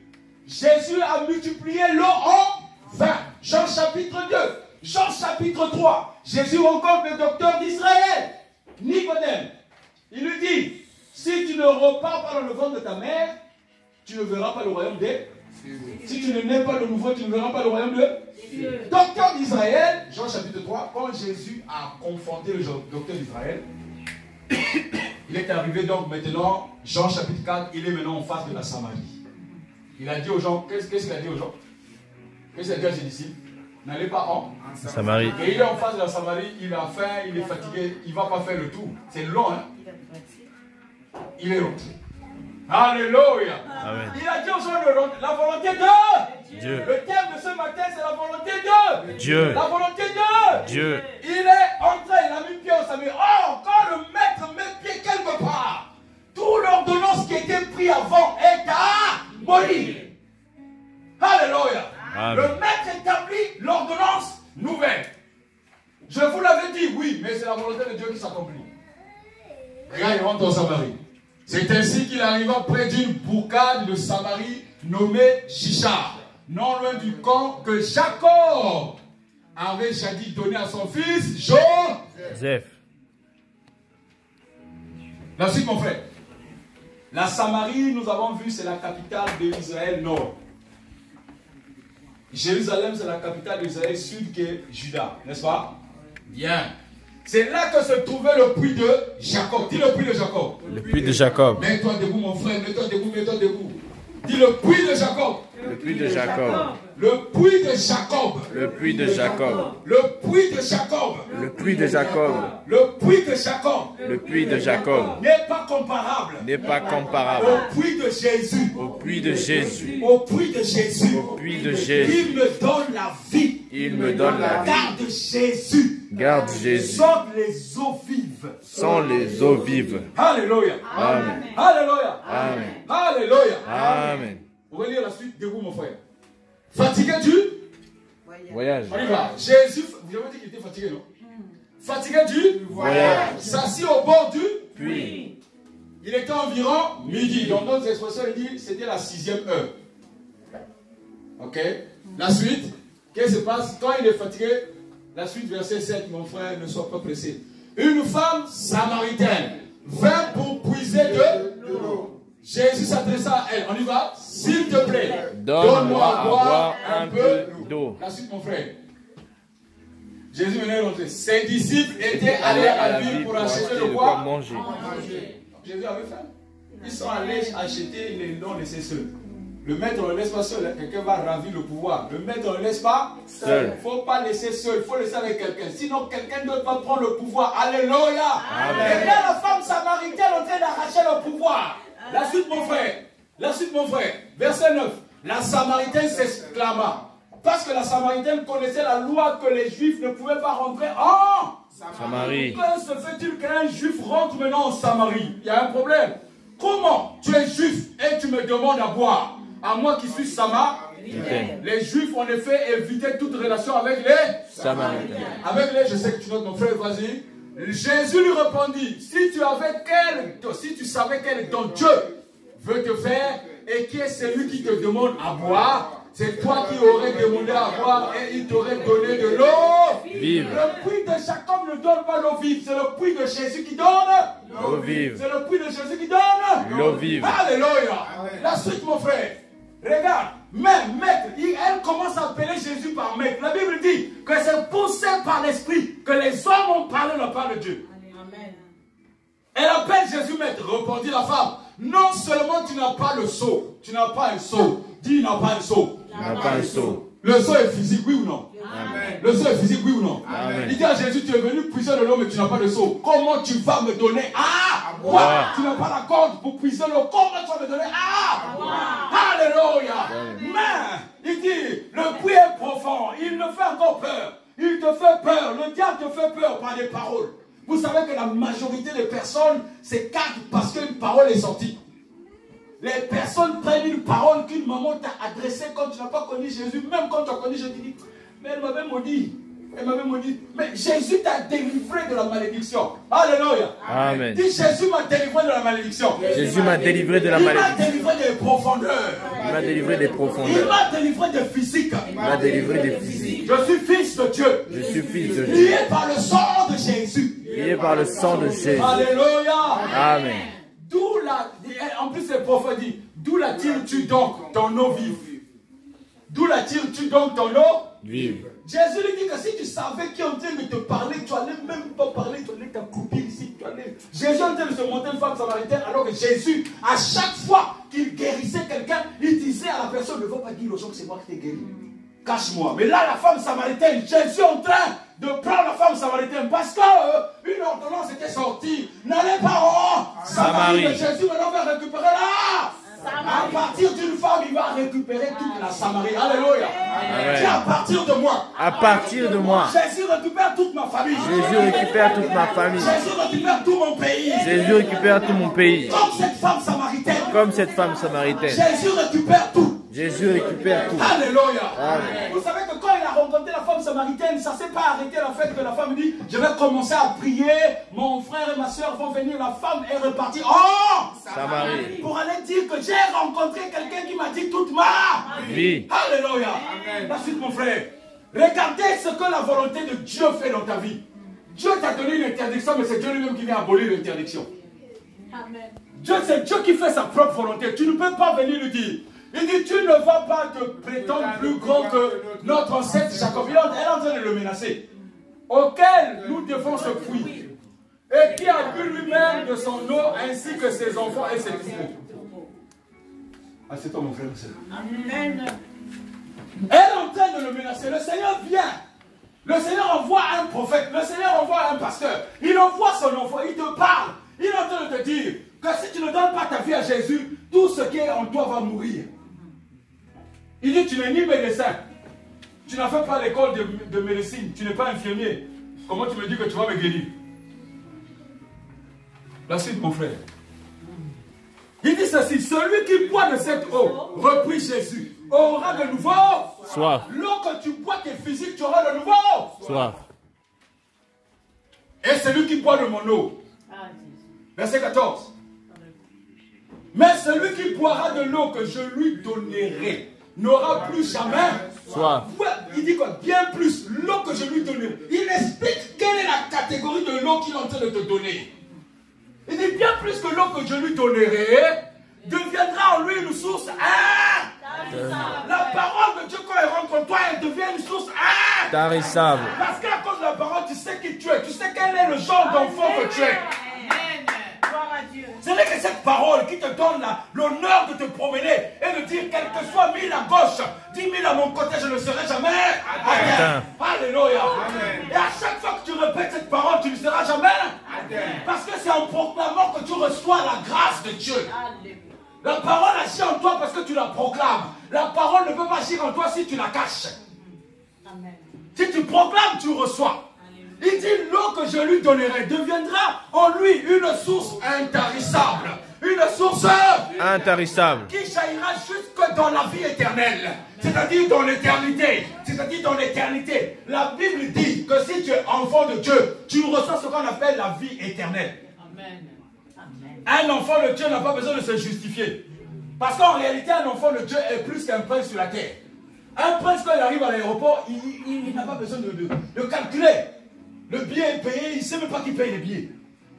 [SPEAKER 1] Jésus a multiplié l'eau en vin. Jean chapitre 2. Jean chapitre 3. Jésus rencontre le docteur d'Israël, Nicodème. Il lui dit, si tu ne repars pas dans le ventre de ta mère, tu ne verras pas le royaume des... Si tu ne nais pas de nouveau, tu ne verras pas le royaume de... Docteur d'Israël, Jean chapitre 3, quand Jésus a confronté le docteur d'Israël, il est arrivé donc maintenant, Jean chapitre 4, il est maintenant en face de la Samarie. Il a dit aux gens, qu'est-ce qu'il a dit aux gens? Qu'est-ce qu'il a dit à ses disciples? N'allez pas en
[SPEAKER 3] Samarie.
[SPEAKER 1] Et il est en face de la Samarie, il a faim, il est fatigué, il ne va pas faire le tour. C'est long, hein? Il est rentré. Alléluia. Amen. Il a dit aux gens de la volonté de Dieu. Le thème de ce matin, c'est la volonté de
[SPEAKER 3] Dieu.
[SPEAKER 1] La volonté de
[SPEAKER 3] Dieu.
[SPEAKER 1] Il est entré, il a mis pied au Samarie. Oh, quand le maître met pied quelque part, toute l'ordonnance qui était prise avant est abolie. Alléluia. Amen. Le maître établit l'ordonnance nouvelle. Je vous l'avais dit, oui, mais c'est la volonté de Dieu qui s'accomplit. Regarde, il rentre en Samarie. C'est ainsi qu'il arriva près d'une bourgade de Samarie nommée Chichar, non loin du camp que Jacob avait jadis donné à son fils Joseph. La suite, mon frère. La Samarie, nous avons vu, c'est la capitale de l'Israël nord. Jérusalem, c'est la capitale de l'Israël sud qui est Juda, n'est-ce pas? Bien. C'est là que se trouvait le puits de Jacob. Dis le puits de Jacob.
[SPEAKER 3] Le puits de Jacob.
[SPEAKER 1] Mets-toi debout, mon frère. Mets-toi debout, mets-toi debout. Dis le puits de Jacob.
[SPEAKER 3] Le puits de Jacob.
[SPEAKER 1] Le puits de Jacob.
[SPEAKER 3] Le puits de Jacob.
[SPEAKER 1] Le puits de Jacob.
[SPEAKER 3] Le puits de Jacob.
[SPEAKER 1] Le puits de Jacob.
[SPEAKER 3] Le puits de Jacob.
[SPEAKER 1] N'est pas comparable.
[SPEAKER 3] N'est pas comparable.
[SPEAKER 1] Au puits de Jésus.
[SPEAKER 3] Au puits de Jésus.
[SPEAKER 1] Au puits de Jésus.
[SPEAKER 3] Au puits de Jésus.
[SPEAKER 1] Il me donne la vie.
[SPEAKER 3] Il me donne la vie.
[SPEAKER 1] Garde Jésus.
[SPEAKER 3] Garde Jésus.
[SPEAKER 1] Sans les eaux vives.
[SPEAKER 3] Sans les eaux vives.
[SPEAKER 1] Alléluia.
[SPEAKER 3] Amen.
[SPEAKER 1] Alléluia.
[SPEAKER 3] Amen.
[SPEAKER 1] Alléluia.
[SPEAKER 3] Amen.
[SPEAKER 1] On va lire la suite. Debout, mon frère. Fatigué du
[SPEAKER 3] voyage.
[SPEAKER 1] On y va. Jésus, vous avez dit qu'il était fatigué, non? Fatigué du
[SPEAKER 3] voyage.
[SPEAKER 1] S'assit au bord du
[SPEAKER 3] puits.
[SPEAKER 1] Il était environ midi. Dans d'autres expressions, il dit c'était la 6e heure. Ok? La suite, qu'est-ce qui se passe? Quand il est fatigué, la suite, verset 7, mon frère, ne sois pas pressé. Une femme samaritaine vint pour puiser de l'eau. Jésus s'adressa à elle. On y va? S'il te plaît, donne-moi à boire un peu d'eau. La suite, mon frère. Jésus venait rentrer. Ses disciples étaient allés à la ville pour acheter de quoi manger. Jésus avait faim. Ils sont allés acheter, ils l'ont laissé seul. Le maître ne le laisse pas seul. Quelqu'un va ravir le pouvoir. Le maître ne le laisse pas seul. Il ne faut pas laisser seul. Il faut laisser avec quelqu'un. Sinon, quelqu'un d'autre va prendre le pouvoir. Alléluia. Et là, la femme samaritaine est en train d'arracher le pouvoir. La suite, mon frère. La suite, mon frère. Verset 9. La Samaritaine s'exclama. Parce que la Samaritaine connaissait la loi que les Juifs ne pouvaient pas rentrer en
[SPEAKER 3] Samarie.
[SPEAKER 1] Comment se fait-il qu'un Juif rentre maintenant en Samarie? Il y a un problème. Comment tu es Juif et tu me demandes à boire? À moi qui suis Samaritain. Les Juifs, en effet, évitaient toute relation avec les
[SPEAKER 3] Samaritains.
[SPEAKER 1] Avec les, je sais que tu notes mon frère, vas-y. Jésus lui répondit, si tu savais quel don Dieu veut te faire et qui est celui qui te demande à boire, c'est toi qui aurais demandé à boire et il t'aurait donné de l'eau vive. Le puits de chaque homme ne donne pas l'eau vive, c'est le puits de Jésus qui donne
[SPEAKER 3] l'eau vive.
[SPEAKER 1] C'est le puits de Jésus qui donne
[SPEAKER 3] l'eau vive.
[SPEAKER 1] Alléluia. La suite, mon frère. Regarde, même maître, elle commence à appeler Jésus par maître. La Bible dit que c'est poussé par l'esprit que les hommes ont parlé la part de Dieu.
[SPEAKER 2] Amen.
[SPEAKER 1] Elle appelle Jésus maître, répondit la femme. Non seulement tu n'as pas le seau, tu n'as pas un seau. Dis, il n'a pas un seau.
[SPEAKER 3] Il n'a pas un seau.
[SPEAKER 1] Le seau est physique, oui ou non?
[SPEAKER 3] Amen.
[SPEAKER 1] Le seau est physique, oui ou non?
[SPEAKER 3] Amen.
[SPEAKER 1] Il dit à Jésus, tu es venu puiser de l'eau, mais tu n'as pas de seau. Comment tu vas me donner à boire? Tu n'as pas la corde pour puiser l'eau. Comment tu vas me donner à boire? Alléluia. Mais, il dit, le puits est profond. Il me fait encore peur. Il te fait peur. Le diable te fait peur par des paroles. Vous savez que la majorité des personnes s'écartent parce qu'une parole est sortie. Les personnes prennent une parole qu'une maman t'a adressée quand tu n'as pas connu Jésus. Même quand tu as connu Jésus, tu dis, mais elle m'avait maudit. Elle m'avait maudit. Mais Jésus t'a délivré de la malédiction. Alléluia.
[SPEAKER 3] Amen.
[SPEAKER 1] Dis, Jésus m'a délivré de la malédiction.
[SPEAKER 3] Jésus m'a délivré de la
[SPEAKER 1] Il m'a
[SPEAKER 3] malédiction.
[SPEAKER 1] délivré des profondeurs.
[SPEAKER 3] Il m'a délivré des
[SPEAKER 1] Il
[SPEAKER 3] profondeurs.
[SPEAKER 1] m'a délivré des physiques.
[SPEAKER 3] Il m'a délivré des physiques.
[SPEAKER 1] Je suis fils de Dieu.
[SPEAKER 3] Je suis fils de Dieu.
[SPEAKER 1] Lié par le sang de Jésus.
[SPEAKER 3] Lié par le sang de Jésus.
[SPEAKER 1] Alléluia.
[SPEAKER 3] Amen.
[SPEAKER 1] D'où la... En plus, le prophète dit, d'où la tires-tu donc ton eau vive? D'où la tires-tu donc ton eau
[SPEAKER 3] Vive.
[SPEAKER 1] Jésus lui dit que si tu savais qui est en train de te parler, tu allais même pas parler, tu allais t'accroupir ici. Jésus est en train de se montrer une femme samaritaine, alors que Jésus, à chaque fois qu'il guérissait quelqu'un, il disait à la personne, ne va pas dire aux gens que c'est moi qui t'ai guéri. Cache-moi. Mais là, la femme samaritaine, Jésus est en train de prendre la femme samaritaine parce qu'une ordonnance était sortie. N'allez pas en Samarie. Mais Jésus maintenant va récupérer là. À partir d'une femme, il va récupérer toute la Samarie. Alléluia. Dis à partir de moi.
[SPEAKER 3] À partir de moi.
[SPEAKER 1] Jésus récupère toute ma famille.
[SPEAKER 3] Jésus récupère toute ma famille.
[SPEAKER 1] Jésus récupère tout mon pays.
[SPEAKER 3] Jésus récupère tout mon pays.
[SPEAKER 1] Comme cette femme samaritaine.
[SPEAKER 3] Comme cette femme samaritaine.
[SPEAKER 1] Jésus récupère tout.
[SPEAKER 3] Jésus récupère tout.
[SPEAKER 1] Alléluia.
[SPEAKER 3] Amen.
[SPEAKER 1] Vous savez que quand il a rencontré la femme samaritaine, ça ne s'est pas arrêté la fête que la femme dit, je vais commencer à prier, mon frère et ma soeur vont venir, la femme est repartie. Oh
[SPEAKER 3] Samarie.
[SPEAKER 1] Pour aller dire que j'ai rencontré quelqu'un qui m'a dit toute ma
[SPEAKER 3] vie.
[SPEAKER 1] Alléluia. La suite, mon frère. Regardez ce que la volonté de Dieu fait dans ta vie. Dieu t'a donné une interdiction, mais c'est Dieu lui-même qui vient abolir l'interdiction.
[SPEAKER 2] Amen.
[SPEAKER 1] C'est Dieu qui fait sa propre volonté. Tu ne peux pas venir lui dire. Il dit, tu ne vas pas te prétendre plus grand que notre ancêtre Jacob. Elle est en train de le menacer. Auquel nous devons ce puits. Et qui a bu lui-même de son eau ainsi que ses enfants et ses troupeaux. Ah, c'est toi mon frère.
[SPEAKER 2] Amen.
[SPEAKER 1] Elle est en train de le menacer. Le Seigneur vient. Le Seigneur envoie un prophète. Le Seigneur envoie un pasteur. Il envoie son enfant. Il te parle. Il est en train de te dire que si tu ne donnes pas ta vie à Jésus, tout ce qui est en toi va mourir. Il dit, tu n'es ni médecin. Tu n'as fait pas l'école de médecine. Tu n'es pas infirmier. Comment tu me dis que tu vas me guérir? La suite, mon frère. Il dit ceci, celui qui boit de cette eau, reprit Jésus, aura de nouveau
[SPEAKER 3] soif.
[SPEAKER 1] L'eau que tu bois qui est physique, tu auras de nouveau
[SPEAKER 3] soif.
[SPEAKER 1] Et celui qui boit de mon eau. Verset 14. Mais celui qui boira de l'eau que je lui donnerai n'aura plus jamais
[SPEAKER 3] soif.
[SPEAKER 1] Il dit quoi? Bien plus, l'eau que je lui donnerai. Il explique quelle est la catégorie de l'eau qu'il est en train de te donner. Il dit bien plus que l'eau que je lui donnerai deviendra en lui une source la parole de Dieu quand elle rentre en toi, elle devient une source
[SPEAKER 3] tarissable.
[SPEAKER 1] Parce qu'à cause de la parole, tu sais qui tu es. Tu sais quel est le genre d'enfant que tu es. C'est vrai que cette parole qui te donne l'honneur de te promener et de dire quel que soit 1000 à gauche, 10 000 à mon côté, je ne serai jamais atteint. Alléluia. Et à chaque fois que tu répètes cette parole, tu ne seras jamais atteint. Parce que c'est en proclamant que tu reçois la grâce de Dieu. La parole agit en toi parce que tu la proclames. La parole ne peut pas agir en toi si tu la caches. Si tu proclames, tu reçois. Il dit, l'eau que je lui donnerai deviendra en lui une source intarissable. Une source
[SPEAKER 3] Intarissable.
[SPEAKER 1] qui jaillira jusque dans la vie éternelle. C'est-à-dire dans l'éternité. C'est-à-dire dans l'éternité. La Bible dit que si tu es enfant de Dieu, tu reçois ce qu'on appelle la vie éternelle. Un enfant de Dieu n'a pas besoin de se justifier. Parce qu'en réalité, un enfant de Dieu est plus qu'un prince sur la terre. Un prince, quand il arrive à l'aéroport, il n'a pas besoin de calculer. Le billet est payé, il ne sait même pas qui paye les billets.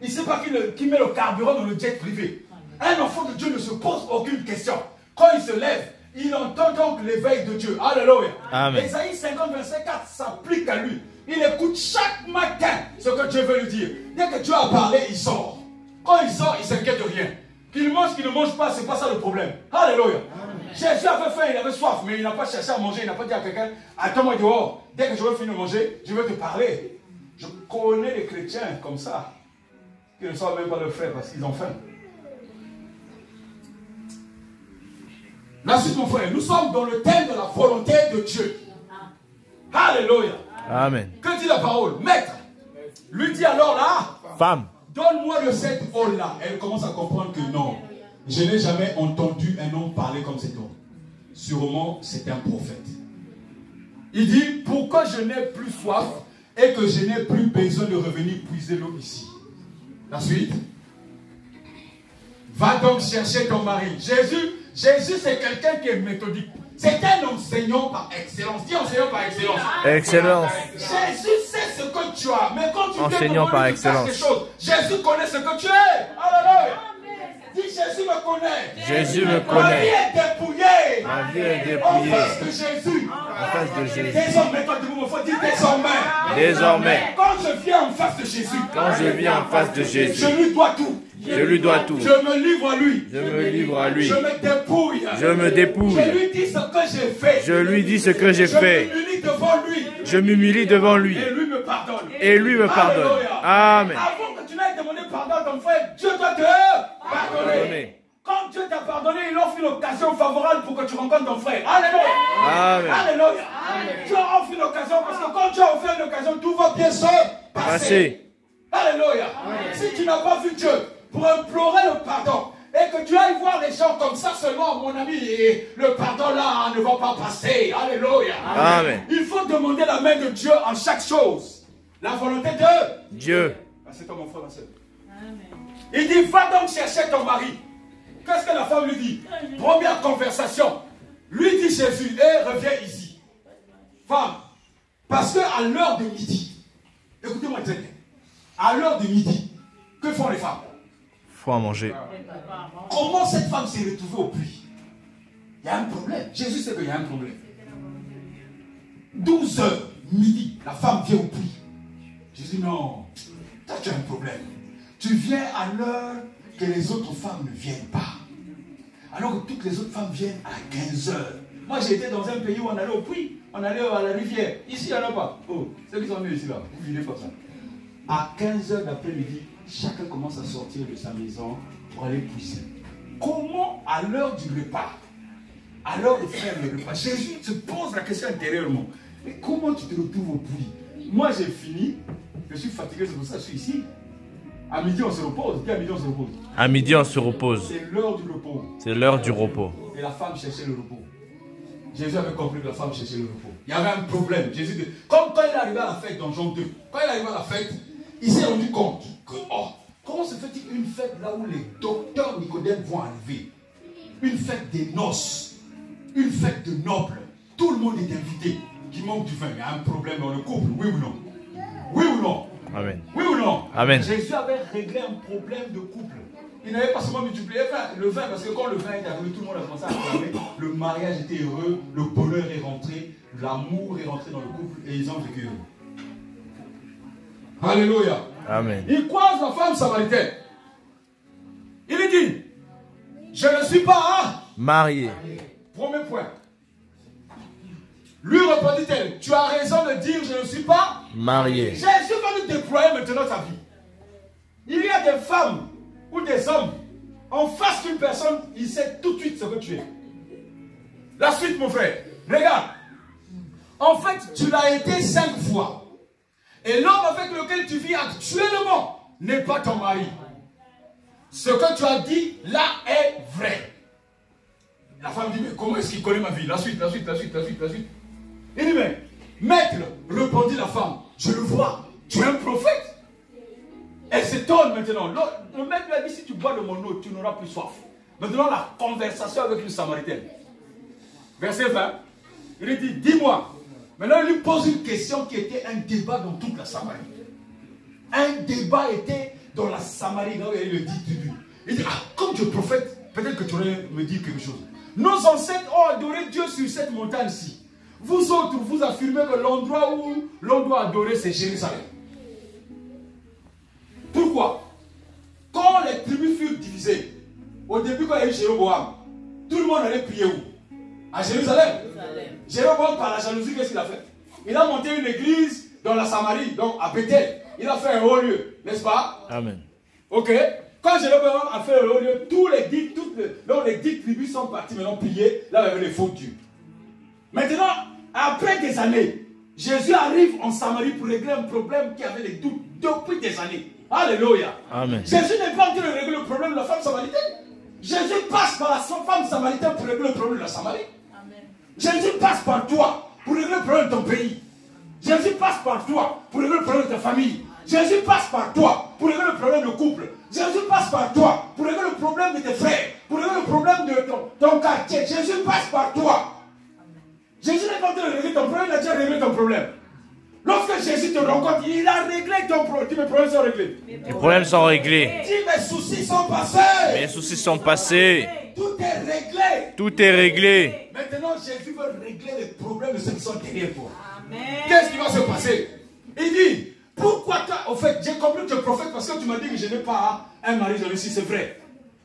[SPEAKER 1] Il ne sait pas qui met le carburant dans le jet privé. Un enfant de Dieu ne se pose aucune question. Quand il se lève, il entend donc l'éveil de Dieu. Alléluia.
[SPEAKER 3] Amen.
[SPEAKER 1] Ésaïe 50, verset 4 s'applique à lui. Il écoute chaque matin ce que Dieu veut lui dire. Dès que Dieu a parlé, il sort. Quand il sort, il ne s'inquiète de rien. Qu'il mange, qu'il ne mange pas, ce n'est pas ça le problème. Alléluia. Jésus avait faim, il avait soif, mais il n'a pas cherché à manger. Il n'a pas dit à quelqu'un, attends-moi dehors. Dès que je vais finir de manger, je vais te parler. Je connais les chrétiens comme ça, qui ne savent même pas le faire parce qu'ils ont faim. La suite, mon frère, nous sommes dans le thème de la volonté de Dieu. Alléluia.
[SPEAKER 3] Amen.
[SPEAKER 1] Que dit la parole? Maître, lui dit alors là,
[SPEAKER 3] Femme.
[SPEAKER 1] donne-moi de cette eau-là. Elle commence à comprendre que non, je n'ai jamais entendu un homme parler comme cet homme. Sûrement, c'est un prophète. Il dit, pourquoi je n'ai plus soif et que je n'ai plus besoin de revenir puiser l'eau ici. La suite. Va donc chercher ton mari. Jésus c'est quelqu'un qui est méthodique. C'est un enseignant par excellence. Dis enseignant par excellence.
[SPEAKER 3] Excellence.
[SPEAKER 1] Jésus sait ce que tu as. Mais quand tu
[SPEAKER 3] Enseignant par excellence.
[SPEAKER 1] quelque chose, Jésus connaît ce que tu es. Alléluia. Dis Jésus me connaît.
[SPEAKER 3] Jésus me
[SPEAKER 1] Ma vie
[SPEAKER 3] connaît.
[SPEAKER 1] est dépouillée.
[SPEAKER 3] Ma vie est
[SPEAKER 1] En
[SPEAKER 3] dépouillée.
[SPEAKER 1] face de Jésus.
[SPEAKER 3] En face de Jésus.
[SPEAKER 1] Désormais, toi, il me faut dire désormais.
[SPEAKER 3] Désormais,
[SPEAKER 1] Quand je viens en face de Jésus,
[SPEAKER 3] quand je viens en face de
[SPEAKER 1] je
[SPEAKER 3] Jésus,
[SPEAKER 1] lui dois tout.
[SPEAKER 3] je lui dois tout.
[SPEAKER 1] Je me livre à lui.
[SPEAKER 3] Je me livre à lui.
[SPEAKER 1] Je me dépouille.
[SPEAKER 3] Je me dépouille.
[SPEAKER 1] Je lui dis ce que j'ai fait.
[SPEAKER 3] Je lui dis ce que j'ai fait.
[SPEAKER 1] Je m'humilie devant lui.
[SPEAKER 3] Je m'humilie devant lui.
[SPEAKER 1] Et lui me pardonne.
[SPEAKER 3] Et lui me pardonne.
[SPEAKER 1] Alléluia.
[SPEAKER 3] Amen.
[SPEAKER 1] Avant que tu n'ailles demander pardon à ton frère, Dieu doit te pardonner.
[SPEAKER 3] Pardonner.
[SPEAKER 1] Quand Dieu t'a pardonné, il offre une occasion favorable pour que tu rencontres ton frère. Alléluia.
[SPEAKER 3] Amen.
[SPEAKER 1] Alléluia. Dieu offre une occasion parce que quand Dieu a offert une occasion, tout va bien se passer.
[SPEAKER 3] Passé.
[SPEAKER 1] Alléluia. Si tu n'as pas vu Dieu pour implorer le pardon et que tu ailles voir les gens comme ça seulement, mon ami, et le pardon là ne va pas passer. Alléluia.
[SPEAKER 3] Amen.
[SPEAKER 1] Il faut demander la main de Dieu en chaque chose. La volonté de
[SPEAKER 3] Dieu.
[SPEAKER 1] c'est comme mon frère, ma soeur. Il dit, va donc chercher ton mari. Qu'est-ce que la femme lui dit? Première conversation. Lui dit Jésus, reviens ici. Femme, parce qu'à l'heure de midi, écoutez-moi très bien, à l'heure de midi, que font les femmes?
[SPEAKER 3] Faut à manger.
[SPEAKER 1] Comment cette femme s'est retrouvée au puits? Il y a un problème. Jésus sait qu'il y a un problème. 12 heures, midi, la femme vient au puits. Jésus, non, toi tu as un problème. Tu viens à l'heure que les autres femmes ne viennent pas. Alors que toutes les autres femmes viennent à 15 heures. Moi j'ai été dans un pays où on allait au puits, on allait à la rivière. Ici il n'y en a pas. Oh, ceux qui sont venus ici là, vous vivez comme ça. À 15 heures d'après-midi, chacun commence à sortir de sa maison pour aller puiser. Comment à l'heure du repas, à l'heure de faire le repas, Jésus se pose la question intérieurement. Mais comment tu te retrouves au puits? Moi j'ai fini, je suis fatigué, c'est pour ça que je suis ici. À midi on se repose. Puis à midi on se repose.
[SPEAKER 3] À midi, on se repose.
[SPEAKER 1] C'est l'heure du repos.
[SPEAKER 3] C'est l'heure du repos.
[SPEAKER 1] Et la femme cherchait le repos. Jésus avait compris que la femme cherchait le repos. Il y avait un problème. Jésus, comme quand il est arrivé à la fête dans Jean 2, quand il est arrivé à la fête, il s'est rendu compte que, oh, comment se fait-il une fête là où les docteurs Nicodème vont arriver? Une fête des noces, une fête de nobles. Tout le monde est invité. Qui manque du vin. Il y a un problème dans le couple, oui ou non? Oui ou non?
[SPEAKER 3] Amen.
[SPEAKER 1] Oui ou non?
[SPEAKER 3] Amen.
[SPEAKER 1] Jésus avait réglé un problème de couple. Il n'avait pas seulement multiplié le vin, parce que quand le vin est arrivé, tout le monde a commencé à acclamer. Le mariage était heureux, le bonheur est rentré, l'amour est rentré dans le couple et ils ont vécu heureux. Alléluia.
[SPEAKER 3] Amen.
[SPEAKER 1] Il croise la femme samaritaine. Il lui dit, je ne suis pas
[SPEAKER 3] Marié.
[SPEAKER 1] Premier point. Lui répondit-elle, tu as raison de dire je ne suis pas
[SPEAKER 3] Marié.
[SPEAKER 1] Jésus va nous déployer maintenant sa vie. Il y a des femmes ou des hommes en face d'une personne, il sait tout de suite ce que tu es. La suite, mon frère, regarde. En fait, tu l'as été 5 fois. Et l'homme avec lequel tu vis actuellement n'est pas ton mari. Ce que tu as dit là est vrai. La femme dit, mais comment est-ce qu'il connaît ma vie? La suite. Il dit, mais maître, répondit la femme, je le vois, tu es un prophète. Elle s'étonne maintenant. Le maître lui a dit, si tu bois de mon eau, tu n'auras plus soif. Maintenant, la conversation avec le Samaritain. Verset 20, il lui dit, dis-moi. Maintenant, il lui pose une question qui était un débat dans toute la Samarie. Un débat était dans la Samarie, là où il le dit. Il dit, ah, comme tu es prophète, peut-être que tu aurais me dire quelque chose. Nos ancêtres ont adoré Dieu sur cette montagne-ci. Vous autres, vous affirmez que l'endroit où l'on doit adorer, c'est Jérusalem. Pourquoi? Quand les tribus furent divisées, au début, quand il y a eu Jéroboam, tout le monde allait prier où? À Jérusalem. Jéroboam, par la jalousie, qu'est-ce qu'il a fait? Il a monté une église dans la Samarie, donc à Bethel. Il a fait un haut lieu, n'est-ce pas?
[SPEAKER 3] Amen.
[SPEAKER 1] Ok. Quand Jéroboam a fait un haut lieu, tous les 10 tribus sont partis maintenant prier là avec les faux dieux. Maintenant, après des années, Jésus arrive en Samarie pour régler un problème qui avait les doutes depuis des années. Alléluia.
[SPEAKER 3] Amen.
[SPEAKER 1] Jésus n'est pas en train de régler le problème de la femme samaritaine. Jésus passe par la femme samaritaine pour régler le problème de la Samarie.
[SPEAKER 2] Amen.
[SPEAKER 1] Jésus passe par toi pour régler le problème de ton pays. Jésus passe par toi pour régler le problème de ta famille. Jésus passe par toi pour régler le problème de couple. Jésus passe par toi pour régler le problème de tes frères, pour régler le problème de ton quartier. Jésus passe par toi. Jésus n'est pas en train de régler ton problème, il a déjà réglé ton problème. Lorsque Jésus te rencontre, il a réglé ton problème. Mes problèmes sont réglés.
[SPEAKER 3] Les problèmes sont réglés.
[SPEAKER 1] Dis, mes soucis sont passés.
[SPEAKER 3] Mes soucis sont passés.
[SPEAKER 1] Tout est réglé.
[SPEAKER 3] Tout est réglé.
[SPEAKER 1] Maintenant, Jésus veut régler les problèmes de ceux qui sont derrière toi. Qu'est-ce qui va se passer? Il dit, pourquoi toi, en fait, j'ai compris que tu es prophète parce que tu m'as dit que je n'ai pas un mari, je le suis, c'est vrai.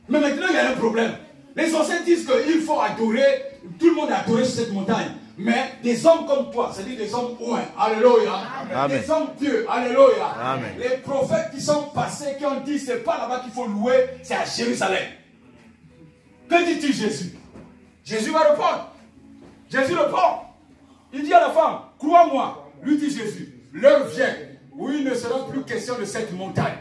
[SPEAKER 1] Mais maintenant, il y a un problème. Les anciens disent qu'il faut adorer, tout le monde a adoré sur cette montagne. Mais des hommes comme toi, c'est-à-dire des hommes ouins, alléluia,
[SPEAKER 3] Amen.
[SPEAKER 1] des hommes pieux, alléluia,
[SPEAKER 3] Amen.
[SPEAKER 1] les prophètes qui sont passés, qui ont dit, c'est pas là-bas qu'il faut louer, c'est à Jérusalem. Que dit-il Jésus? Jésus va répondre. Jésus répond. Il dit à la femme, crois-moi, lui dit Jésus, l'heure vient où il ne sera plus question de cette montagne.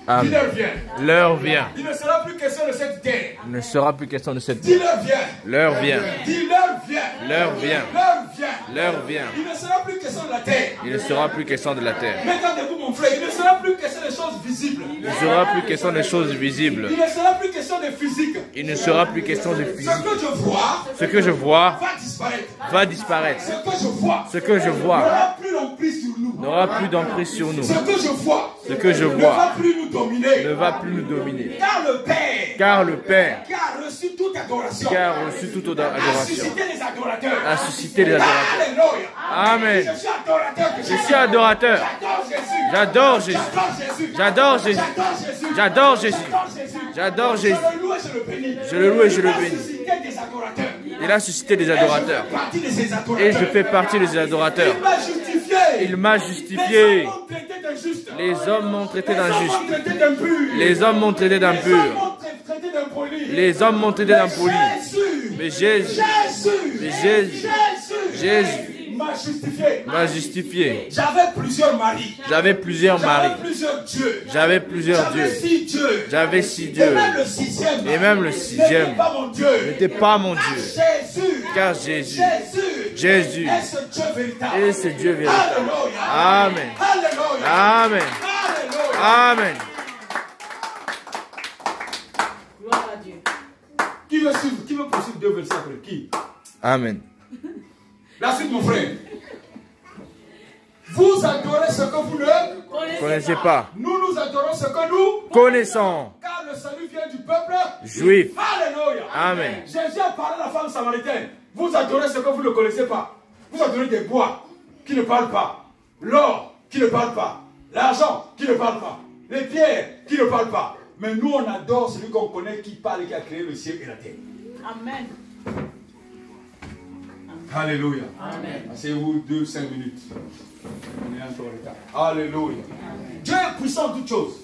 [SPEAKER 3] Amen.
[SPEAKER 1] Dis l'heure vient.
[SPEAKER 3] L'heure vient.
[SPEAKER 1] Il ne sera plus question de cette terre.
[SPEAKER 3] Il ne sera plus question de cette
[SPEAKER 1] Dis
[SPEAKER 3] terre.
[SPEAKER 1] l'heure vient.
[SPEAKER 3] L'heure vient.
[SPEAKER 1] Dis l'heure vient.
[SPEAKER 3] L'heure vient.
[SPEAKER 1] L'heure vient.
[SPEAKER 3] L'heure vient.
[SPEAKER 1] Il ne sera plus question de la terre.
[SPEAKER 3] Il ne sera plus question de la terre.
[SPEAKER 1] Maintenant debout mon frère, il ne sera plus question des choses visibles.
[SPEAKER 3] Il ne sera plus question des choses visibles.
[SPEAKER 1] Il ne sera plus question de physique.
[SPEAKER 3] Il ne sera plus question de
[SPEAKER 1] Ce
[SPEAKER 3] physique.
[SPEAKER 1] que je vois
[SPEAKER 3] Ce que je vois
[SPEAKER 1] va disparaître.
[SPEAKER 3] va disparaître.
[SPEAKER 1] Ce que je vois
[SPEAKER 3] Ce que je vois
[SPEAKER 1] n'aura plus d'emprise sur nous.
[SPEAKER 3] n'aura plus d'emprise sur nous.
[SPEAKER 1] Ce que je vois
[SPEAKER 3] Ce que je
[SPEAKER 1] ne va
[SPEAKER 3] vois
[SPEAKER 1] plus nous dominer.
[SPEAKER 3] ne va plus nous dominer.
[SPEAKER 1] Car le Père
[SPEAKER 3] Car le Père
[SPEAKER 1] qui a reçu toute adoration
[SPEAKER 3] qui a reçu toute
[SPEAKER 1] a
[SPEAKER 3] adoration
[SPEAKER 1] suscité les adorateurs.
[SPEAKER 3] a suscité les adorateurs.
[SPEAKER 1] Alléluia.
[SPEAKER 3] Amen.
[SPEAKER 1] Je suis adorateur.
[SPEAKER 3] Je suis adorateur.
[SPEAKER 1] J'adore Jésus.
[SPEAKER 3] J'adore Jésus.
[SPEAKER 1] J'adore Jésus.
[SPEAKER 3] J'adore Jésus. J'adore Jésus.
[SPEAKER 1] Je le loue et je le bénis.
[SPEAKER 3] Je le loue et je le bénis.
[SPEAKER 1] Il a suscité des adorateurs.
[SPEAKER 3] Il a suscité des adorateurs.
[SPEAKER 1] Partie de ces adorateurs.
[SPEAKER 3] Et je fais partie de ces adorateurs.
[SPEAKER 1] Il m'a justifié.
[SPEAKER 3] Il m'a justifié.
[SPEAKER 1] Les hommes m'ont traité d'injuste.
[SPEAKER 3] Les hommes m'ont traité d'injuste.
[SPEAKER 1] Les hommes m'ont traité d'impur.
[SPEAKER 3] Les hommes m'ont traité d'impur. Les hommes m'ont traité d'impoli. Mais Jésus
[SPEAKER 1] m'a justifié.
[SPEAKER 3] m'a justifié.
[SPEAKER 1] J'avais plusieurs maris.
[SPEAKER 3] J'avais plusieurs maris.
[SPEAKER 1] J'avais plusieurs dieux.
[SPEAKER 3] J'avais plusieurs
[SPEAKER 1] J'avais
[SPEAKER 3] dieux.
[SPEAKER 1] 6 dieux.
[SPEAKER 3] J'avais 6
[SPEAKER 1] Et
[SPEAKER 3] dieux.
[SPEAKER 1] même le sixième.
[SPEAKER 3] Et même le sixième
[SPEAKER 1] n'était pas mon Dieu.
[SPEAKER 3] n'était pas mon
[SPEAKER 1] Car
[SPEAKER 3] Dieu.
[SPEAKER 1] Jésus.
[SPEAKER 3] Car Jésus
[SPEAKER 1] Jésus. Est ce Dieu véritable.
[SPEAKER 3] est ce Dieu véritable.
[SPEAKER 1] Alléluia.
[SPEAKER 3] Amen.
[SPEAKER 1] Alléluia.
[SPEAKER 3] Amen.
[SPEAKER 1] Alléluia.
[SPEAKER 3] Amen.
[SPEAKER 2] Gloire à Dieu.
[SPEAKER 1] Qui veut suivre? Qui veut poursuivre 2 versets après? Qui?
[SPEAKER 3] Amen.
[SPEAKER 1] La suite, mon frère. Vous adorez ce que vous ne
[SPEAKER 3] Connaissez pas.
[SPEAKER 1] Nous adorons ce que nous
[SPEAKER 3] Connaissons.
[SPEAKER 1] car le salut vient du peuple
[SPEAKER 3] Juif.
[SPEAKER 1] Alléluia.
[SPEAKER 3] Amen.
[SPEAKER 1] Jésus a parlé à la femme samaritaine. Vous adorez ce que vous ne connaissez pas. Vous adorez des bois qui ne parlent pas. L'or qui ne parle pas. L'argent qui ne parle pas. Les pierres qui ne parlent pas. Mais nous, on adore celui qu'on connaît qui parle et qui a créé le ciel et la terre.
[SPEAKER 2] Amen.
[SPEAKER 1] Alléluia.
[SPEAKER 2] Amen.
[SPEAKER 1] Asseyez-vous 2-5 minutes. On est encore en retard. Alléluia. Dieu est puissant en toutes choses.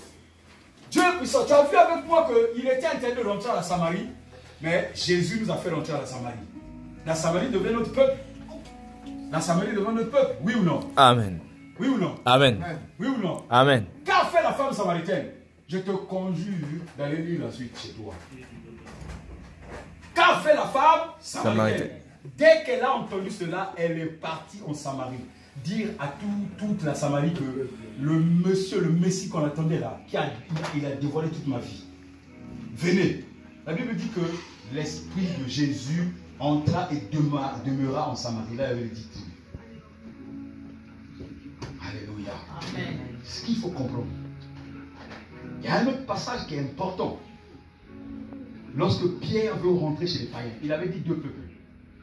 [SPEAKER 1] Dieu est puissant. Tu as vu avec moi qu'il était interdit de rentrer à la Samarie. Mais Jésus nous a fait rentrer à la Samarie. La Samarie devient notre peuple. La Samarie devant notre peuple, oui ou non?
[SPEAKER 3] Amen.
[SPEAKER 1] Oui ou non?
[SPEAKER 3] Amen.
[SPEAKER 1] Oui ou non?
[SPEAKER 3] Amen.
[SPEAKER 1] Qu'a fait la femme samaritaine? Je te conjure d'aller lire la suite chez toi. Qu'a fait la femme samaritaine? Dès qu'elle a entendu cela, elle est partie en Samarie. Dire à toute la Samarie que le monsieur, le Messie qu'on attendait là, il a dévoilé toute ma vie. Venez. La Bible dit que l'Esprit de Jésus entra et demeura en Samarie. Là, il avait dit tout. Alléluia.
[SPEAKER 2] Amen.
[SPEAKER 1] Ce qu'il faut comprendre. Il y a un autre passage qui est important. Lorsque Pierre veut rentrer chez les païens, il avait dit 2 peuples.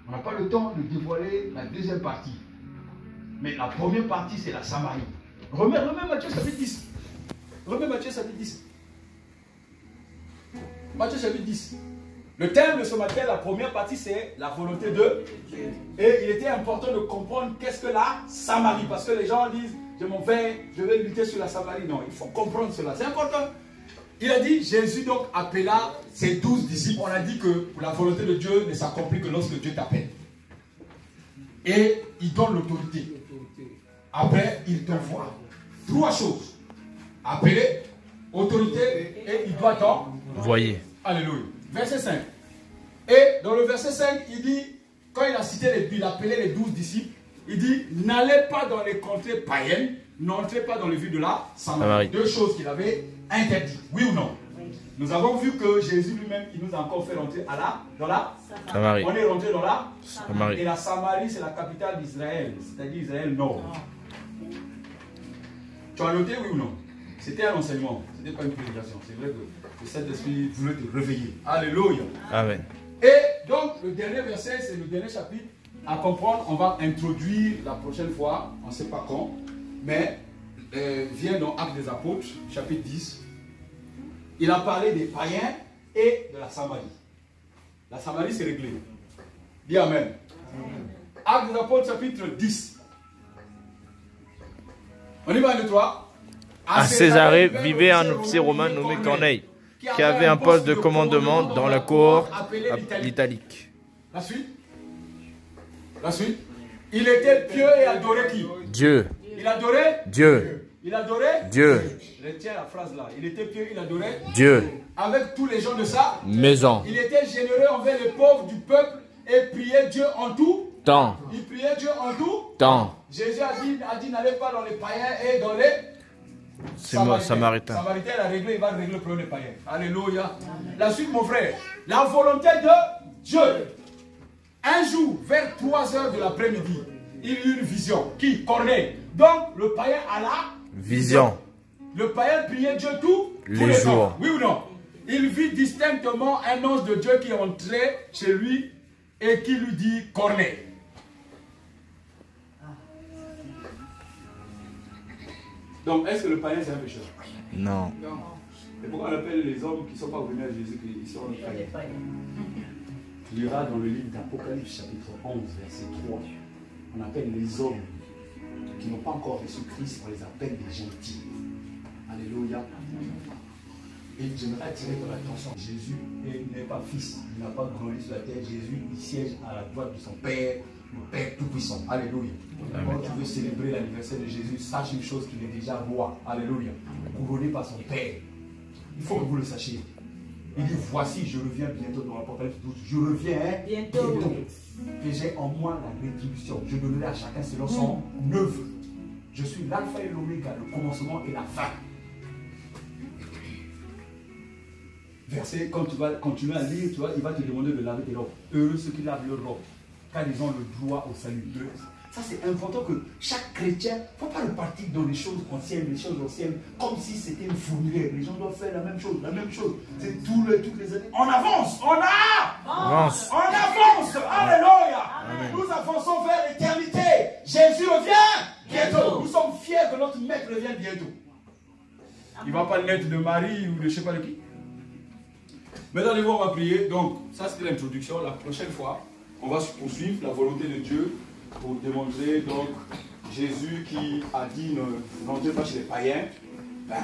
[SPEAKER 1] On n'a pas le temps de dévoiler la deuxième partie. Mais la première partie, c'est la Samarie. Remets Matthieu chapitre 10. Remets Matthieu chapitre 10. Matthieu chapitre 10. Le thème de ce matin, la première partie, c'est la volonté de Dieu. Et il était important de comprendre qu'est-ce que la Samarie. Parce que les gens disent, je vais lutter sur la Samarie. Non, il faut comprendre cela. C'est important. Il a dit, Jésus donc appela ses 12 disciples. On a dit que la volonté de Dieu ne s'accomplit que lorsque Dieu t'appelle. Et il donne l'autorité. Après, il t'envoie. 3 choses. Appeler, autorité et il doit
[SPEAKER 3] Voyez.
[SPEAKER 1] Alléluia. Verset 5. Et dans le verset 5, il dit, quand il a cité, il a appelé les 12 disciples, il dit, n'allez pas dans les contrées païennes, n'entrez pas dans les villes de la Samarie. 2 choses qu'il avait interdites. Oui ou non? Oui. Nous avons vu que Jésus lui-même, il nous a encore fait rentrer dans la
[SPEAKER 3] Samarie.
[SPEAKER 1] On est rentré dans la
[SPEAKER 3] Samarie.
[SPEAKER 1] Et la Samarie, c'est la capitale d'Israël, c'est-à-dire Israël Nord. Tu as noté, oui ou non? C'était un enseignement, ce n'était pas une prédication. C'est vrai que le Saint-Esprit voulait te réveiller. Alléluia. Amen. Et donc, le dernier verset, c'est le dernier chapitre. À comprendre, on va introduire la prochaine fois, on ne sait pas quand, mais vient dans Actes des Apôtres, chapitre 10. Il a parlé des païens et de la Samarie. La Samarie, c'est réglé. Dis Amen. Amen. Actes des Apôtres, chapitre 10. On y va, 1, 2, 3.
[SPEAKER 3] À Césarée vivait un officier romain nommé Corneille, qui avait un poste de commandement dans la cohorte italique.
[SPEAKER 1] La suite. La suite. Il était pieux et adorait qui?
[SPEAKER 3] Dieu.
[SPEAKER 1] Il adorait
[SPEAKER 3] Dieu.
[SPEAKER 1] Il adorait
[SPEAKER 3] Dieu.
[SPEAKER 1] Retiens la phrase là. Il était pieux, il adorait
[SPEAKER 3] Dieu.
[SPEAKER 1] Avec tous les gens de sa
[SPEAKER 3] maison.
[SPEAKER 1] Il était généreux envers les pauvres du peuple et priait Dieu en tout
[SPEAKER 3] temps.
[SPEAKER 1] Il priait Dieu en tout
[SPEAKER 3] temps.
[SPEAKER 1] Jésus a dit n'allez pas dans les païens et dans les
[SPEAKER 3] Samaritains.
[SPEAKER 1] Samaritain, il a réglé, il va régler le problème des païens. Alléluia. La suite, mon frère. La volonté de Dieu. Un jour, vers 3 heures de l'après-midi, il eut une vision. Qui? Corneille. Donc, le païen a la
[SPEAKER 3] vision.
[SPEAKER 1] Le païen priait Dieu tous
[SPEAKER 3] les jours.
[SPEAKER 1] Temps. Oui ou non? Il vit distinctement un ange de Dieu qui entrait chez lui et qui lui dit Corneille. Donc, est-ce que le païen c'est un pécheur?
[SPEAKER 3] Non.
[SPEAKER 1] Et pourquoi on appelle les hommes qui ne sont pas venus à Jésus qu'ils sont les païens? Tu liras dans le livre d'Apocalypse, chapitre 11, verset 3. On appelle les hommes qui n'ont pas encore reçu Christ, on les appelle des gentils. Alléluia. Et j'aimerais attirer ton attention. Jésus n'est pas fils, il n'a pas grandi sur la terre. Jésus, il siège à la droite de son Père, le Père Tout-Puissant. Alléluia. Quand tu veux célébrer l'anniversaire de Jésus, sache une chose, qu'il est déjà roi. Alléluia. Couronné par son Père. Il faut que vous le sachiez. Il dit, voici, je reviens bientôt dans l'Apocalypse 12. Je reviens bientôt. Et j'ai en moi la rétribution. Je donnerai à chacun selon son œuvre. Je suis l'alpha et l'oméga, le commencement et la fin. Verset, quand tu vas continuer à lire, tu vois, il va te demander de laver tes robes. Heureux ceux qui lavent leurs robes, car ils ont le droit au salut. Ça, c'est important que chaque chrétien, il ne faut pas repartir dans les choses anciennes, comme si c'était une fourmilière. Les gens doivent faire la même chose. C'est toutes les années. On avance, avance. Alléluia. Nous avançons vers l'éternité. Jésus revient bientôt. Nous sommes fiers que notre maître revienne bientôt. Il ne va pas naître de Marie ou de je ne sais pas de qui. Maintenant, on va prier. Donc, ça c'était l'introduction. La prochaine fois, on va poursuivre la volonté de Dieu pour démontrer donc Jésus qui a dit n'entrez pas chez les païens. Ben,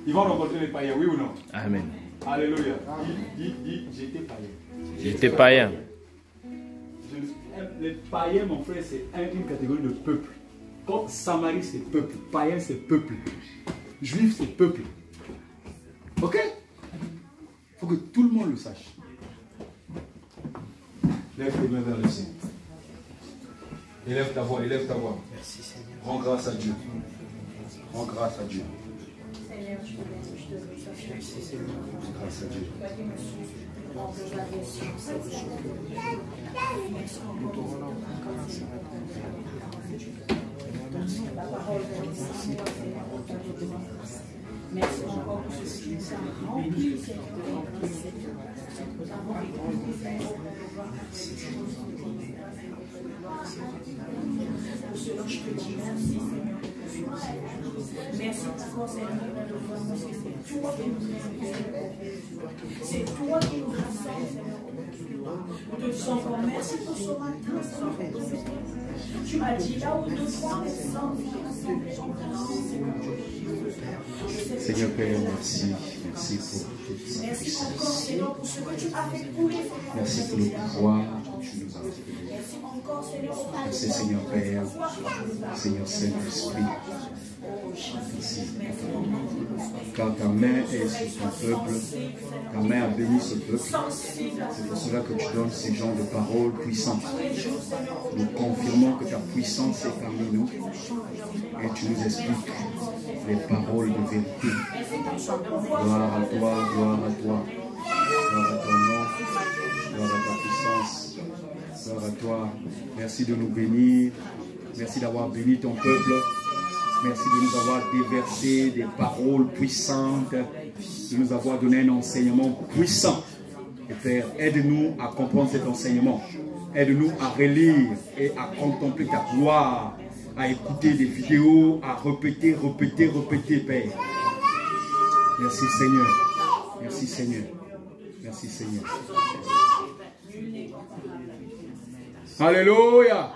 [SPEAKER 1] ils vont rencontrer les païens, oui ou non?
[SPEAKER 3] Amen.
[SPEAKER 1] Alléluia. Dis, j'étais païen.
[SPEAKER 3] J'étais païen.
[SPEAKER 1] Je ne suis les païens, mon frère, c'est une catégorie de peuple. Comme Samarie, c'est peuple. Païen, c'est peuple. Juif, c'est peuple. Ok? Il faut que tout le monde le sache. Lève tes mains vers le ciel. Élève ta voix, élève ta voix.
[SPEAKER 7] Merci Seigneur.
[SPEAKER 1] Rends grâce à Dieu. Rends grâce à Dieu.
[SPEAKER 6] Seigneur, je te remercie.
[SPEAKER 7] Merci Seigneur.
[SPEAKER 1] Rends grâce à Dieu.
[SPEAKER 6] Merci encore pour ce que nous avons rempli, pour cela, je te dis merci, Seigneur. Merci encore, Seigneur, parce que c'est toi qui nous as. C'est toi qui nous as fait, Seigneur. Nous te disons encore merci pour ce matin, Seigneur. Tu m'as dit là où 2 3 personnes
[SPEAKER 8] Seigneur Père, merci. Merci pour toute cette
[SPEAKER 6] merci
[SPEAKER 8] puissance.
[SPEAKER 6] encore, Seigneur, pour ce que tu as fait pour les
[SPEAKER 8] Merci pour le pouvoir que tu nous as donné.
[SPEAKER 6] merci encore, Seigneur, pour ta
[SPEAKER 8] Merci Seigneur Père, Seigneur Saint-Esprit. Merci. Car ta main est sur ton peuple, ta main a béni ce peuple. C'est pour cela que tu donnes ces genres de paroles puissantes. Nous confirmons que ta puissance est parmi nous et tu nous expliques les paroles de vérité. Gloire à toi, gloire à toi. Gloire à ton nom, gloire à ta puissance. Gloire à toi. Merci de nous bénir. Merci d'avoir béni ton peuple. Merci de nous avoir déversé des paroles puissantes, de nous avoir donné un enseignement puissant. Et Père, aide-nous à comprendre cet enseignement. Aide-nous à relire et à contempler ta gloire, à écouter des vidéos, à répéter, Père. Merci Seigneur. Merci Seigneur. Merci Seigneur. Alléluia.